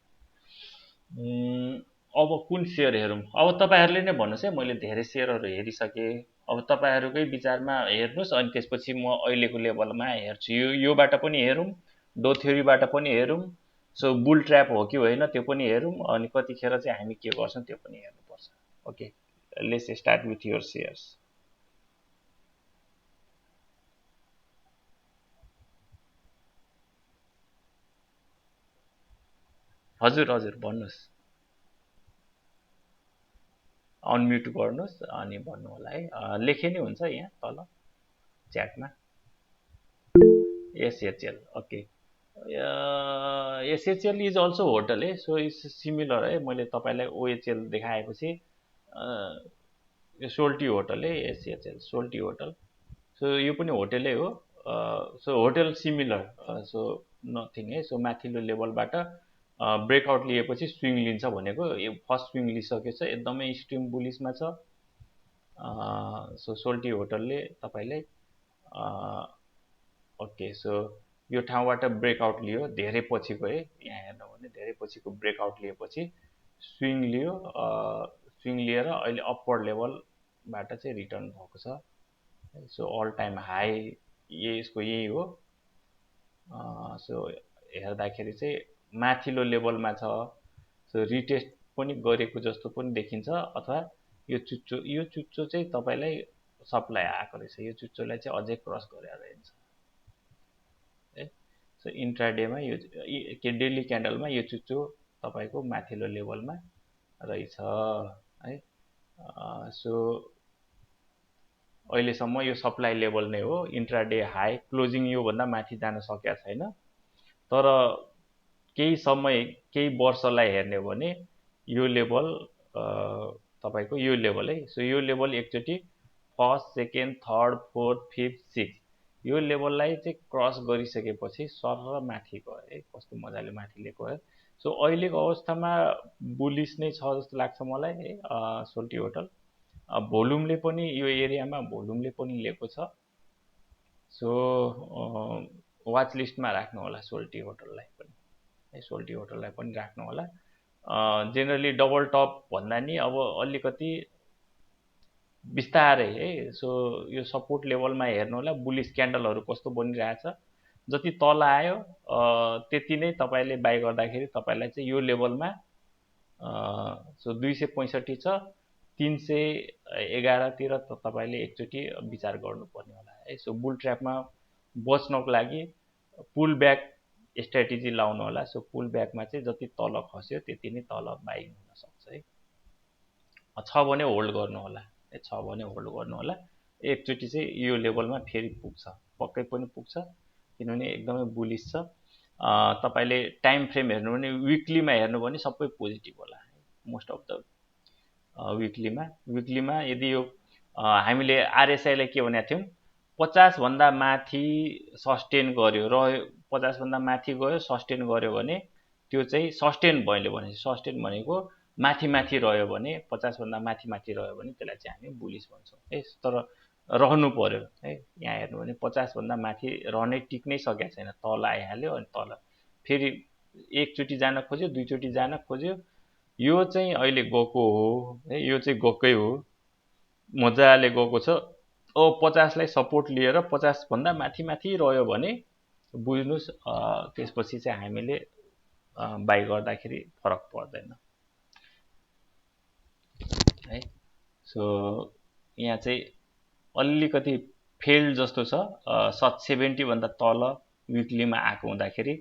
अब कुन सेयर हेरौँ, अब तपाईँहरूले नै भन्नुहोस् है। मैले धेरै सेयरहरू हेरिसकेँ। अब तपाईँहरूकै विचारमा हेर्नुहोस् अनि त्यसपछि म अहिलेको लेभलमा हेर्छु। योबाट पनि हेरौँ, डो थ्योरीबाट पनि हेरौँ। सो बुल ट्र्याप हो कि होइन त्यो पनि हेरौँ, अनि कतिखेर चाहिँ हामी के गर्छौँ त्यो पनि हेर्नुपर्छ। Okay, let's start with your shares. हजुर हजुर भन्नुहोस्, अनम्युट गर्नुहोस् अनि भन्नु होला है। लेखे नै हुन्छ यहाँ तल च्याटमा। SHL, okay. SHL is also hotel है। सो इट्स सिमिलर है। मैले तपाईँलाई ओएचएल देखाएपछि यो सोल्टी होटल है, एसएचएल सोल्टी होटल। सो यो पनि होटलै हो। So hotel similar, so nothing है। सो माथिल्लो लेभलबाट ब्रेकआउट लिएपछि स्विङ लिन्छ भनेको, यो फर्स्ट स्विङ लिइसकेछ, एकदमै एक्सट्रिम बुलिसमा छ। सो सोल्टी होटलले तपाईँलाई ओके, सो यो ठाउँबाट ब्रेकआउट लियो धेरै पछिको है। यहाँ हेर्नु भने धेरै पछिको ब्रेकआउट लिएपछि स्विङ लियो। स्विङ लिएर अहिले अपवर्ड लेभलबाट चाहिँ रिटर्न भएको छ। सो अल टाइम हाई यसको यही हो। सो हेर्दाखेरि चाहिँ माथिल्लो लेभलमा छ। सो रिटेस्ट पनि गरेको जस्तो पनि देखिन्छ, अथवा यो चुच्चो चाहिँ तपाईँलाई सप्लाई आएको रहेछ। यो चुच्चोलाई चाहिँ अझै क्रस गरेर रहन्छ है। सो इन्ट्राडेमा यो के डेली क्यान्डलमा यो चुच्चो तपाईँको माथिल्लो लेभलमा रहेछ है। सो अहिलेसम्म यो सप्लाई लेभल नै हो। इन्ट्राडे हाई क्लोजिङ योभन्दा माथि जान सकेका छैन, तर केही समय केही वर्षलाई हेर्ने हो भने यो लेभल तपाईँको यो लेभल है। सो यो लेभल एकचोटि first, second, third, fourth, fifth, six यो लेभललाई चाहिँ क्रस गरिसकेपछि सर माथि गयो है। कस्तो मजाले माथि लिएको है। सो अहिलेको अवस्थामा बुलिस नै छ जस्तो लाग्छ मलाई है। सोल्टी होटल भोल्युमले पनि यो एरियामा भोल्युमले पनि लिएको छ। सो वाच लिस्टमा राख्नु होला सोल्टी होटललाई पनि है। सोल्टी होटललाई पनि राख्नु होला। जेनरली डबल टप भन्दा नि अब अलिकति बिस्तारै है। सो यो सपोर्ट लेभलमा हेर्नु होला बुलिस क्यान्डलहरू कस्तो बनिरहेछ। जति तल आयो त्यति नै तपाईँले बाई गर्दाखेरि तपाईँलाई चाहिँ यो लेभलमा सो 265 छ, 311 तिर तपाईँले एकचोटि विचार गर्नुपर्ने होला है। सो बुल ट्र्यापमा बच्नको लागि पुल ब्याक स्ट्र्याटेजी लाउनु होला। सो पुल ब्याकमा चाहिँ जति तल खस्यो त्यति नै तल बाइङ हुन सक्छ है। छ भने होल्ड गर्नु होला, छ भने होल्ड गर्नु होला। एकचोटि चाहिँ यो लेभलमा फेरि पुग्छ, पक्कै पनि पुग्छ, किनभने एकदमै बुलिस छ। तपाईँले टाइम फ्रेम हेर्नु भने विकलीमा हेर्नु भने सबै पोजिटिभ होला मोस्ट अफ द विकलीमा यदि यो हामीले आरएसआईलाई के भनेको थियौँ, 50 भन्दा माथि सस्टेन गर्यो र 50 भन्दा माथि गयो सस्टेन गर्यो भने त्यो चाहिँ सस्टेन मैले भने सस्टेन भनेको माथि माथि रह्यो भने 50 भन्दा माथि माथि रह्यो भने त्यसलाई चाहिँ हामी बुलिस भन्छौँ है। तर रहनु पर्यो है। यहाँ हेर्नु भने 50 भन्दा माथि रहनै टिक्नै सकेको छैन, तल आइहाल्यो अनि तल फेरि एकचोटि जान खोज्यो, दुईचोटि जान खोज्यो। यो चाहिँ अहिले गएको हो है, यो चाहिँ गएकै हो, मजाले गएको छ। 50 लाई सपोर्ट लिएर 50 भन्दा माथि माथि रह्यो भने बुझ्नुस् त्यसपछि चाहिँ हामीले बाइ गर्दाखेरि फरक पर्दैन है। सो यहाँ चाहिँ अलिकति फेल जस्तो छ, 70 भन्दा तल विकलीमा आएको हुँदाखेरि।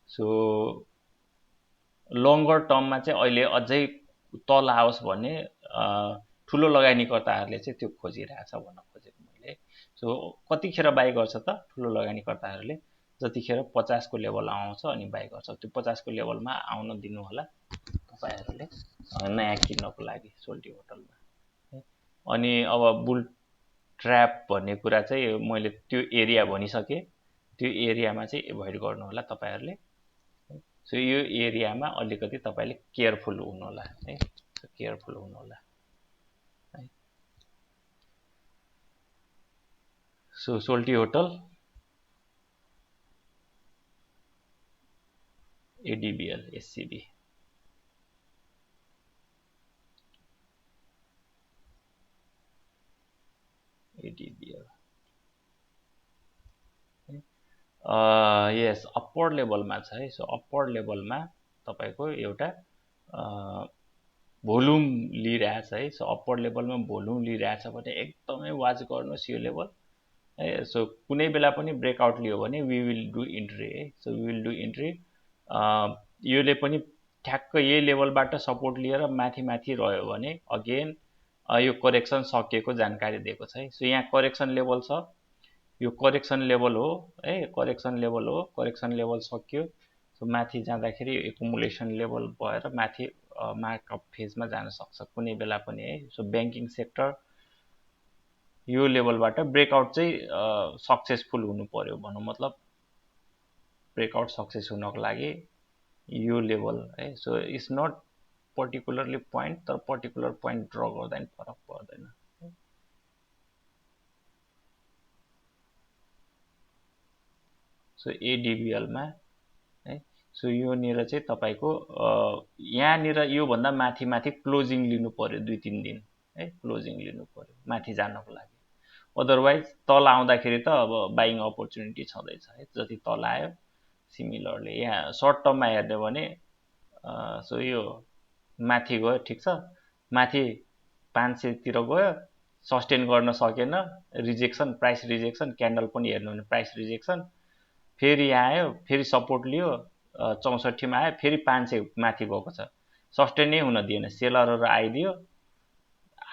सो लङ्गर टर्ममा चाहिँ अहिले अझै तल आओस् भन्ने ठुलो लगानीकर्ताहरूले चाहिँ त्यो खोजिरहेछ भन्न खोजेको मैले। सो कतिखेर बाइ गर्छ त ठुलो लगानीकर्ताहरूले, जतिखेर 50 को लेभल आउँछ अनि बाइ गर्छ। त्यो 50 को लेभलमा आउन दिनु होला तपाईहरुले नयाँ किन्नको लागि सोल्टी होटलमा। अनि अब बुल ट्र्याप भन्ने कुरा चाहिँ मैले त्यो एरिया भनिसके, त्यो एरियामा चाहिँ एभोइड गर्नु होला तपाईहरुले। सो यो एरियामा अलिकति तपाईले केयरफुल हुनु होला है, केयरफुल हुनु होला है। सो सोल्टी होटल एडीबीएल एससीबी एडीबीएल यस अप्पर लेभलमा छ है। सो अप्पर लेभलमा तपाईको एउटा भोल्युम लिइरहेछ है। सो अप्पर लेभलमा भोल्युम लिइरहेछ भने एकदमै वाच गर्नुस् यो लेभल है। सो कुनै बेला पनि ब्रेकआउट लियो भने वी विल डु इन्ट्री है। So we will do entry. योले पनि ठ्याक्क यही लेभलबाट सपोर्ट लिएर माथि माथि रह्यो भने अगेन यो करेक्सन सकिएको जानकारी दिएको छ है। सो यहाँ करेक्सन लेभल छ, यो करेक्सन लेभल हो है, करेक्सन लेभल हो, करेक्सन लेभल सक्यो। सो माथि जाँदाखेरि एकुमुलेसन लेभल भएर माथि मार्कअप फेजमा जान सक्छ कुनै बेला पनि है। सो बैंकिङ सेक्टर यो लेभलबाट ब्रेकआउट चाहिँ सक्सेसफुल हुनु पर्यो भनौं, मतलब ब्रेकआउट सक्सेस हुनको लागि यो लेभल है। So it's not particularly point, तर पर्टिकुलर पोइन्ट ड्र गर्दा नि फरक पर्दैन। सो एडीबीएल मा है। सो यो निर चाहिँ तपाईको यहाँ निर यो भन्दा माथि माथि क्लोजिङ लिनु पर्यो 2-3 दिन है, क्लोजिङ लिनु पर्यो माथि जानको लागि। अदरवाइज तल आउँदाखेरि त अब बाइङ अपर्चुनिटी छँदैछ है, जति तल आयो। सिमिलरली यहाँ सर्ट टर्ममा हेर्ने भने सो यो माथि गयो ठिक छ, माथि 500 तिर गयो, सस्टेन गर्न सकेन, रिजेक्सन, प्राइस रिजेक्सन, क्यान्डल पनि हेर्नु भने प्राइस रिजेक्सन। फेरि आयो, फेरि सपोर्ट लियो 64 मा आयो, फेरि 500 माथि गएको छ, सस्टेनै हुन दिएन, सेलरहरु आइदियो।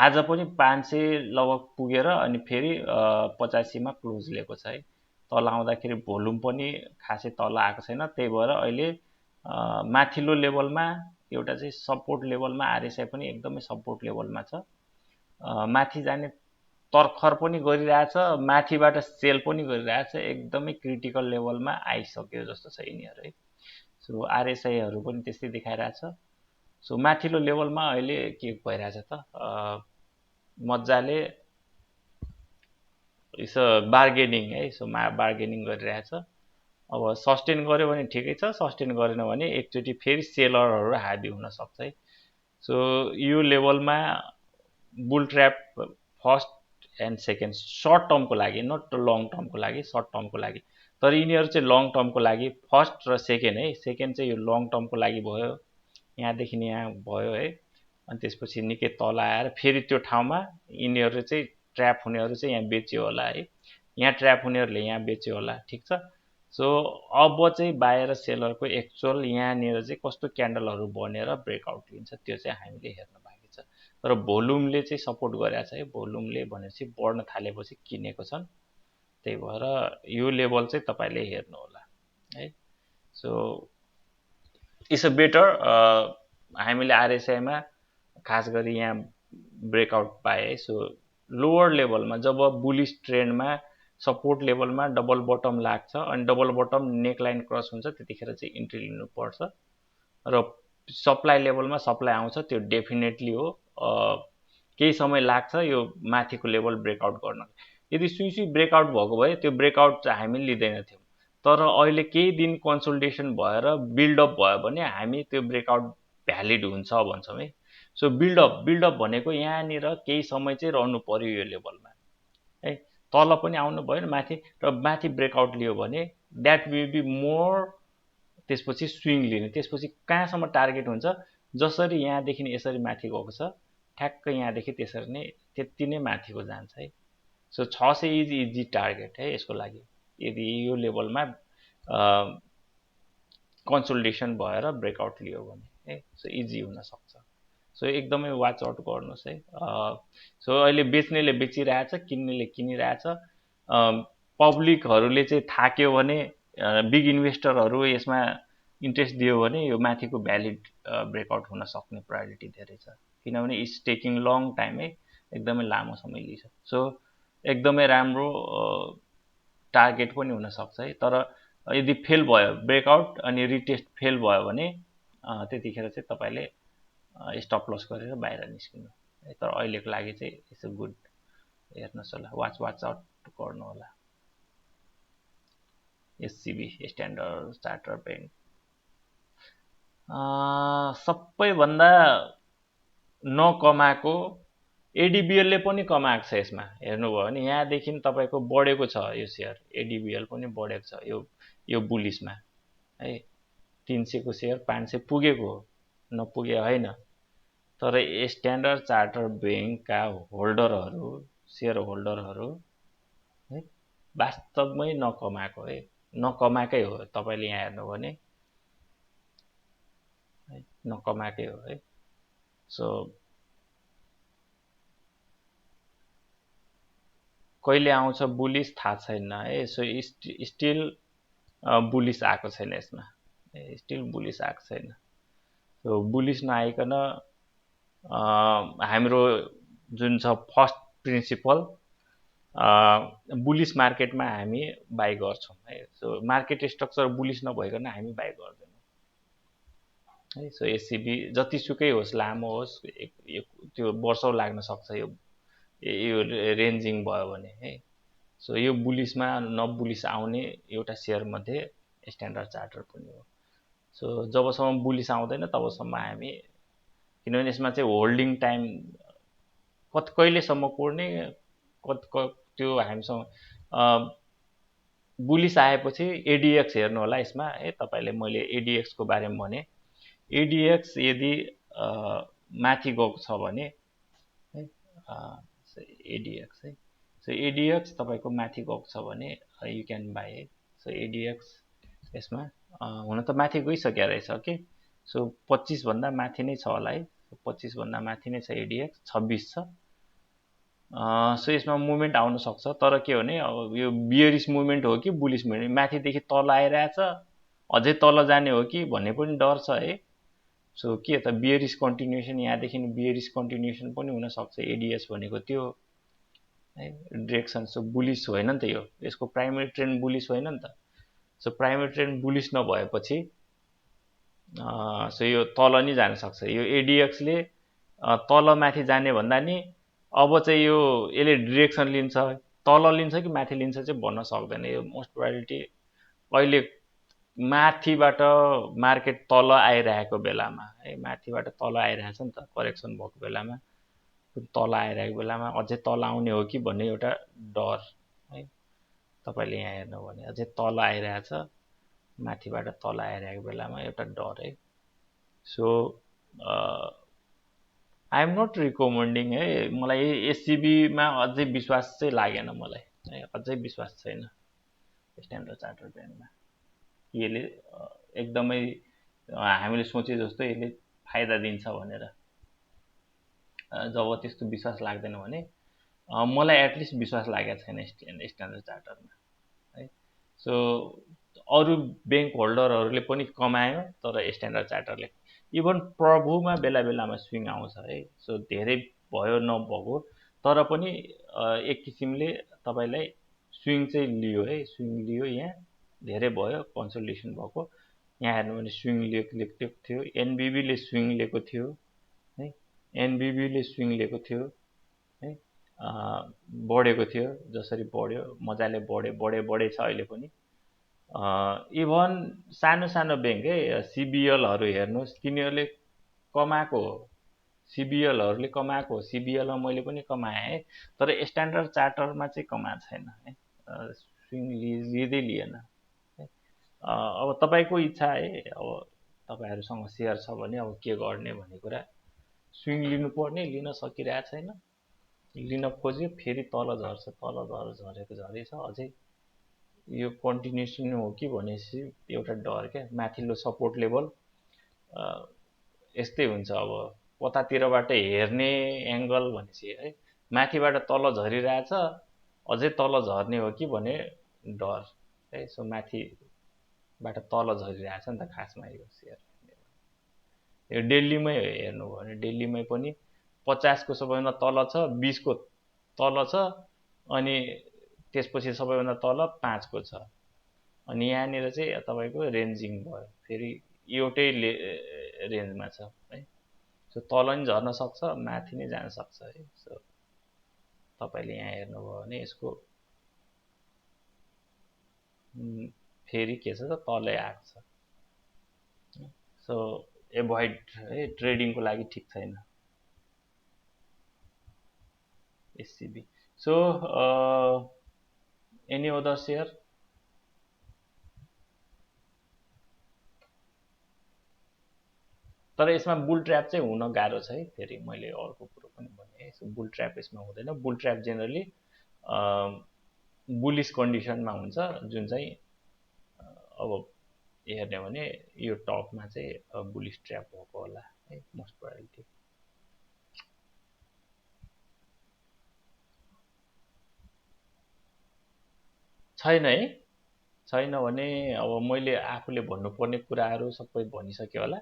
आज पनि 500 लगभग पुगेर अनि फेरि 85 मा क्लोज लिएको छ है। तल आउँदाखेरि भोल्युम पनि खासै तल आएको छैन, त्यही भएर अहिले माथिल्लो लेभलमा एउटा चाहिँ सपोर्ट लेभलमा आरएसआई पनि एकदमै सपोर्ट लेभलमा छ। माथि जाने तर्खर पनि गरिरहेछ, माथिबाट सेल पनि गरिरहेछ, एकदमै क्रिटिकल लेभलमा आइसक्यो जस्तो छ यिनीहरु है। सो आरएसआईहरु पनि त्यस्तै देखाइरहेछ। सो माथिल्लो लेभलमा अहिले के भइरहेछ त मज्जाले इस बार्गेनिङ है। सो बार्गेनिङ गरिरहेछ। अब सस्टेन गर्यो भने ठिकै छ, सस्टेन गरेन भने एकचोटि फेरि सेलरहरु हाबी हुन सक्छ है। सो यो लेभलमा bull trap first and second short टर्मको लागि, नट लङ टर्मको लागि, सर्ट टर्मको लागि। तर यिनीहरु चाहिँ लङ टर्मको लागि फर्स्ट र सेकेन्ड है। सेकेन्ड चाहिँ यो लङ टर्मको लागि भयो, यहाँदेखि यहाँ भयो है। अनि त्यसपछि निकै तल आएर फेरि त्यो ठाउँमा यिनीहरु चाहिँ ट्र्याप हुनेहरु चाहिँ यहाँ बेच्यो होला है, यहाँ ट्र्याप हुनेहरुले यहाँ बेच्यो होला, ठीक छ। सो अब चाहिँ बायर सेलरको एक्चुअल यहाँनिर चाहिँ कस्तो क्यान्डलहरू बनेर ब्रेकआउट लिन्छ त्यो चाहिँ हामीले हेर्न बाँकी छ। तर भोल्युमले चाहिँ सपोर्ट गरेको छ है, भोल्युमले भनेपछि बढ्न थालेपछि किनेको छन्, त्यही भएर यो लेभल चाहिँ तपाईँले हेर्नु होला है। सो इट्स अ बेटर, हामीले आरएसआईमा खास गरी यहाँ ब्रेकआउट पाए है। सो लोवर लेभलमा जब बुलिस ट्रेन्डमा सपोर्ट लेभलमा डबल बटम लाग्छ अनि डबल बटम नेकलाइन क्रस हुन्छ त्यतिखेर चाहिँ इन्ट्री लिनुपर्छ र सप्लाई लेभलमा सप्लाई आउँछ त्यो डेफिनेटली हो। केही समय लाग्छ यो माथिको लेभल ब्रेकआउट गर्न। यदि सुई ब्रेकआउट भएको भए त्यो ब्रेकआउट चाहिँ हामीले लिँदैन थियौँ, तर अहिले केही दिन कन्सोलिडेसन भएर बिल्डअप भयो भने हामी त्यो ब्रेकआउट भ्यालिड हुन्छ भन्छौँ है। सो बिल्डअप भनेको यहाँनिर केही समय चाहिँ रहनु पर्यो यो लेभलमा है, तल पनि आउनु भएन माथि, र माथि ब्रेकआउट लियो भने द्याट विल बी मोर, त्यसपछि स्विङ लिने, त्यसपछि कहाँसम्म टार्गेट हुन्छ, जसरी यहाँदेखि यसरी माथि गएको छ ठ्याक्क यहाँदेखि त्यसरी नै त्यति नै माथिको जान्छ है। सो 600 इज इजी टार्गेट है यसको लागि, यदि यो लेभलमा कन्सोलिडेसन भएर ब्रेकआउट लियो भने है। सो इजी हुनसक्छ, सो एकदमै वाच आउट गर्नुहोस् है। सो अहिले बेच्नेले बेचिरहेछ, किन्नेले किनिरहेछ। पब्लिकहरूले चाहिँ थाक्यो भने, बिग इन्भेस्टरहरू यसमा इन्ट्रेस्ट दियो भने यो माथिको भ्यालिड ब्रेकआउट हुन सक्ने प्रायोरिटी धेरै छ, किनभने इट्स टेकिङ लङ टाइम है, एकदमै लामो समय लिन्छ। सो एकदमै राम्रो टार्गेट पनि हुनसक्छ है। तर यदि फेल भयो ब्रेकआउट अनि रिटेस्ट फेल भयो भने त्यतिखेर चाहिँ तपाईँले स्टप लस गरेर बाहिर निस्किनु है। तर अहिलेको लागि चाहिँ इट्स अ गुड, हेर्नुहोस् होला, वाच आउट गर्नु होला। एससिबी स्ट्यान्डर्ड चार्टर्ड ब्याङ्क सबैभन्दा नकमाएको, एडिबिएलले पनि कमाएको छ यसमा हेर्नुभयो भने, यहाँदेखि तपाईँको बढेको छ यो सेयर, एडिबिएल पनि बढेको छ यो बुलिसमा है। 300 को सेयर 500 पुगेको हो, नपुगे होइन। तर स्ट्यान्डर्ड चार्टर्ड ब्याङ्कका होल्डरहरू, सेयर होल्डरहरू है वास्तवमै नकमाएको है, नकमाएकै हो। तपाईँले यहाँ हेर्नु भने नकमाएकै हो है। सो कहिले आउँछ बुलिस थाहा छैन है। सो स्टिल बुलिस आएको छैन यसमा, स्टिल बुलिस आएको छैन। सो बुलिस नआइकन हाम्रो जुन छ फर्स्ट प्रिन्सिपल, बुलिस मार्केटमा हामी बाई गर्छौँ है। सो मार्केट स्ट्रक्चर बुलिस नभइकन हामी बाई गर्दैनौँ है। सो एससिबी जतिसुकै होस्, लामो होस्, त्यो वर्षौँ लाग्न सक्छ यो रेन्जिङ भयो भने है। सो यो बुलिसमा नबुलिस आउने एउटा सेयर मध्ये स्ट्यान्डर्ड चार्टर पनि हो। सो जबसम्म बुलिस आउँदैन तबसम्म हामी, किनभने यसमा चाहिँ होल्डिङ टाइम कहिलेसम्म कोर्ने त्यो हामीसँग बुलिस आएपछि एडिएक्स हेर्नु होला यसमा है। तपाईँले मैले एडिएक्सको बारेमा भने, एडिएक्स यदि माथि गएको छ भने है, एडिएक्स है। सो एडिएक्स तपाईँको माथि गएको छ भने यु क्यान बाई है। सो एडिएक्स यसमा हुन त माथि गइसक्यो रहेछ कि। सो 25 भन्दा माथि नै छ होला है, 25 भन्दा माथि नै छ एडिएक्स, 26 छ। सो यसमा मुभमेन्ट आउन सक्छ, तर के भने अब यो बियरिस मुभमेन्ट हो कि बुलिस मुभमेन्ट, माथिदेखि तल आइरहेछ, अझै तल जाने हो कि भन्ने पनि डर छ है। सो के त बियरिस कन्टिन्युएसन, यहाँदेखि बियरिस कन्टिन्युएसन पनि हुनसक्छ। एडिएस भनेको त्यो है डिरेक्सन, सो बुलिस होइन नि त यो, यसको प्राइमेरी ट्रेन्ड बुलिस होइन नि त। सो प्राइमेरी ट्रेन्ड बुलिस नभएपछि सो यो तल नि जान सक्छ। यो एडिएक्सले तल माथि जाने भन्दा नि अब चाहिँ यो यसले डिरेक्सन लिन्छ, तल लिन्छ कि माथि लिन्छ चाहिँ भन्न सक्दैन। यो मोस्ट प्रोबेबिलिटी अहिले माथिबाट मार्केट तल आइरहेको बेलामा है, माथिबाट तल आइरहेछ नि त, करेक्सन भएको बेलामा, तल आइरहेको बेलामा अझै तल आउने हो कि भन्ने एउटा डर है। तपाईँले यहाँ हेर्नु भने अझै तल आइरहेछ, माथिबाट तल आइरहेको बेलामा एउटा डर है। सो आई एम नट रिकमेन्डिङ है, मलाई एससिबीमा अझै विश्वास चाहिँ लागेन मलाई है, अझै विश्वास छैन स्ट्यान्डर्ड चार्टर्ड ब्याङ्कमा। यसले एकदमै हामीले सोचे जस्तो यसले फाइदा दिन्छ भनेर। जब त्यस्तो विश्वास लाग्दैन भने मलाई एटलिस्ट विश्वास लागेको छैन स्ट्यान्डर्ड चार्टरमा है। सो अरू ब्याङ्क होल्डरहरूले पनि कमायो, तर स्ट्यान्डर्ड चार्टरले इभन प्रभुमा बेला बेलामा स्विङ आउँछ है। सो धेरै भयो नभएको, तर पनि एक किसिमले तपाईँलाई स्विङ चाहिँ लियो है, स्विङ लियो। यहाँ धेरै भयो कन्सल्टेसन भएको, यहाँ हेर्नु भने स्विङ लिएको थियो। एनबिबीले स्विङ लिएको थियो है, एनबिबीले स्विङ लिएको थियो है, बढेको थियो। जसरी बढ्यो मजाले बढेछ अहिले पनि। इभन सानो सानो ब्याङ्क है, सिबिएलहरू हेर्नुहोस्, तिनीहरूले कमाएको हो, सिबिएलहरूले कमाएको हो। सिबिएलमा मैले पनि कमाएँ है, तर स्ट्यान्डर्ड चार्टरमा चाहिँ कमाएको छैन है, स्विङ लिँदै लिएन है। अब तपाईँको इच्छा है, अब तपाईँहरूसँग सेयर छ भने अब के गर्ने भन्ने कुरा। स्विङ लिनुपर्ने, लिन सकिरहेको छैन, लिन खोज्यो फेरि तल झर्छ, झरेको झरेछ। अझै यो कन्टिन्युसन हो कि भनेपछि एउटा डर क्या। माथिल्लो सपोर्ट लेभल यस्तै हुन्छ। अब कतातिरबाट हेर्ने एङ्गल भनेपछि है, माथिबाट तल झरिरहेछ, अझै तल झर्ने हो कि भने डर है। सो माथिबाट तल झरिरहेछ नि त खासमा यो सेयर। यो दिल्लीमै हेर्नुभयो भने दिल्लीमै पनि 50 को सबैभन्दा तल छ, 20 को तल छ, अनि त्यसपछि सबैभन्दा तल 5 को छ। अनि यहाँनिर चाहिँ तपाईँको रेन्जिङ भयो, फेरि एउटै रेन्जमा छ है। सो तल नि झर्न सक्छ, माथि नै जान सक्छ है। सो तपाईँले यहाँ हेर्नुभयो भने यसको फेरि के छ त, तलै आएको छ। सो एभोइड है, ट्रेडिङको लागि ठिक छैन SCB. So any other share? तर यसमा बुल ट्र्याप चाहिँ हुन गाह्रो छ है। फेरि मैले अर्को कुरो पनि भने, बुल ट्र्याप यसमा हुँदैन। बुल ट्र्याप जेनरली बुलिस कन्डिसनमा हुन्छ, जुन चाहिँ अब हेर्ने भने यो टपमा चाहिँ बुलिस ट्र्याप भएको होला है, मोस्ट प्रोबेबिलिटी। छैन है, छैन भने अब मैले आफूले भन्नुपर्ने कुराहरू सबै भनिसकेँ होला।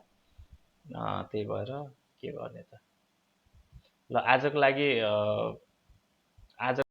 त्यही भएर के गर्ने त। ल आजको लागि आज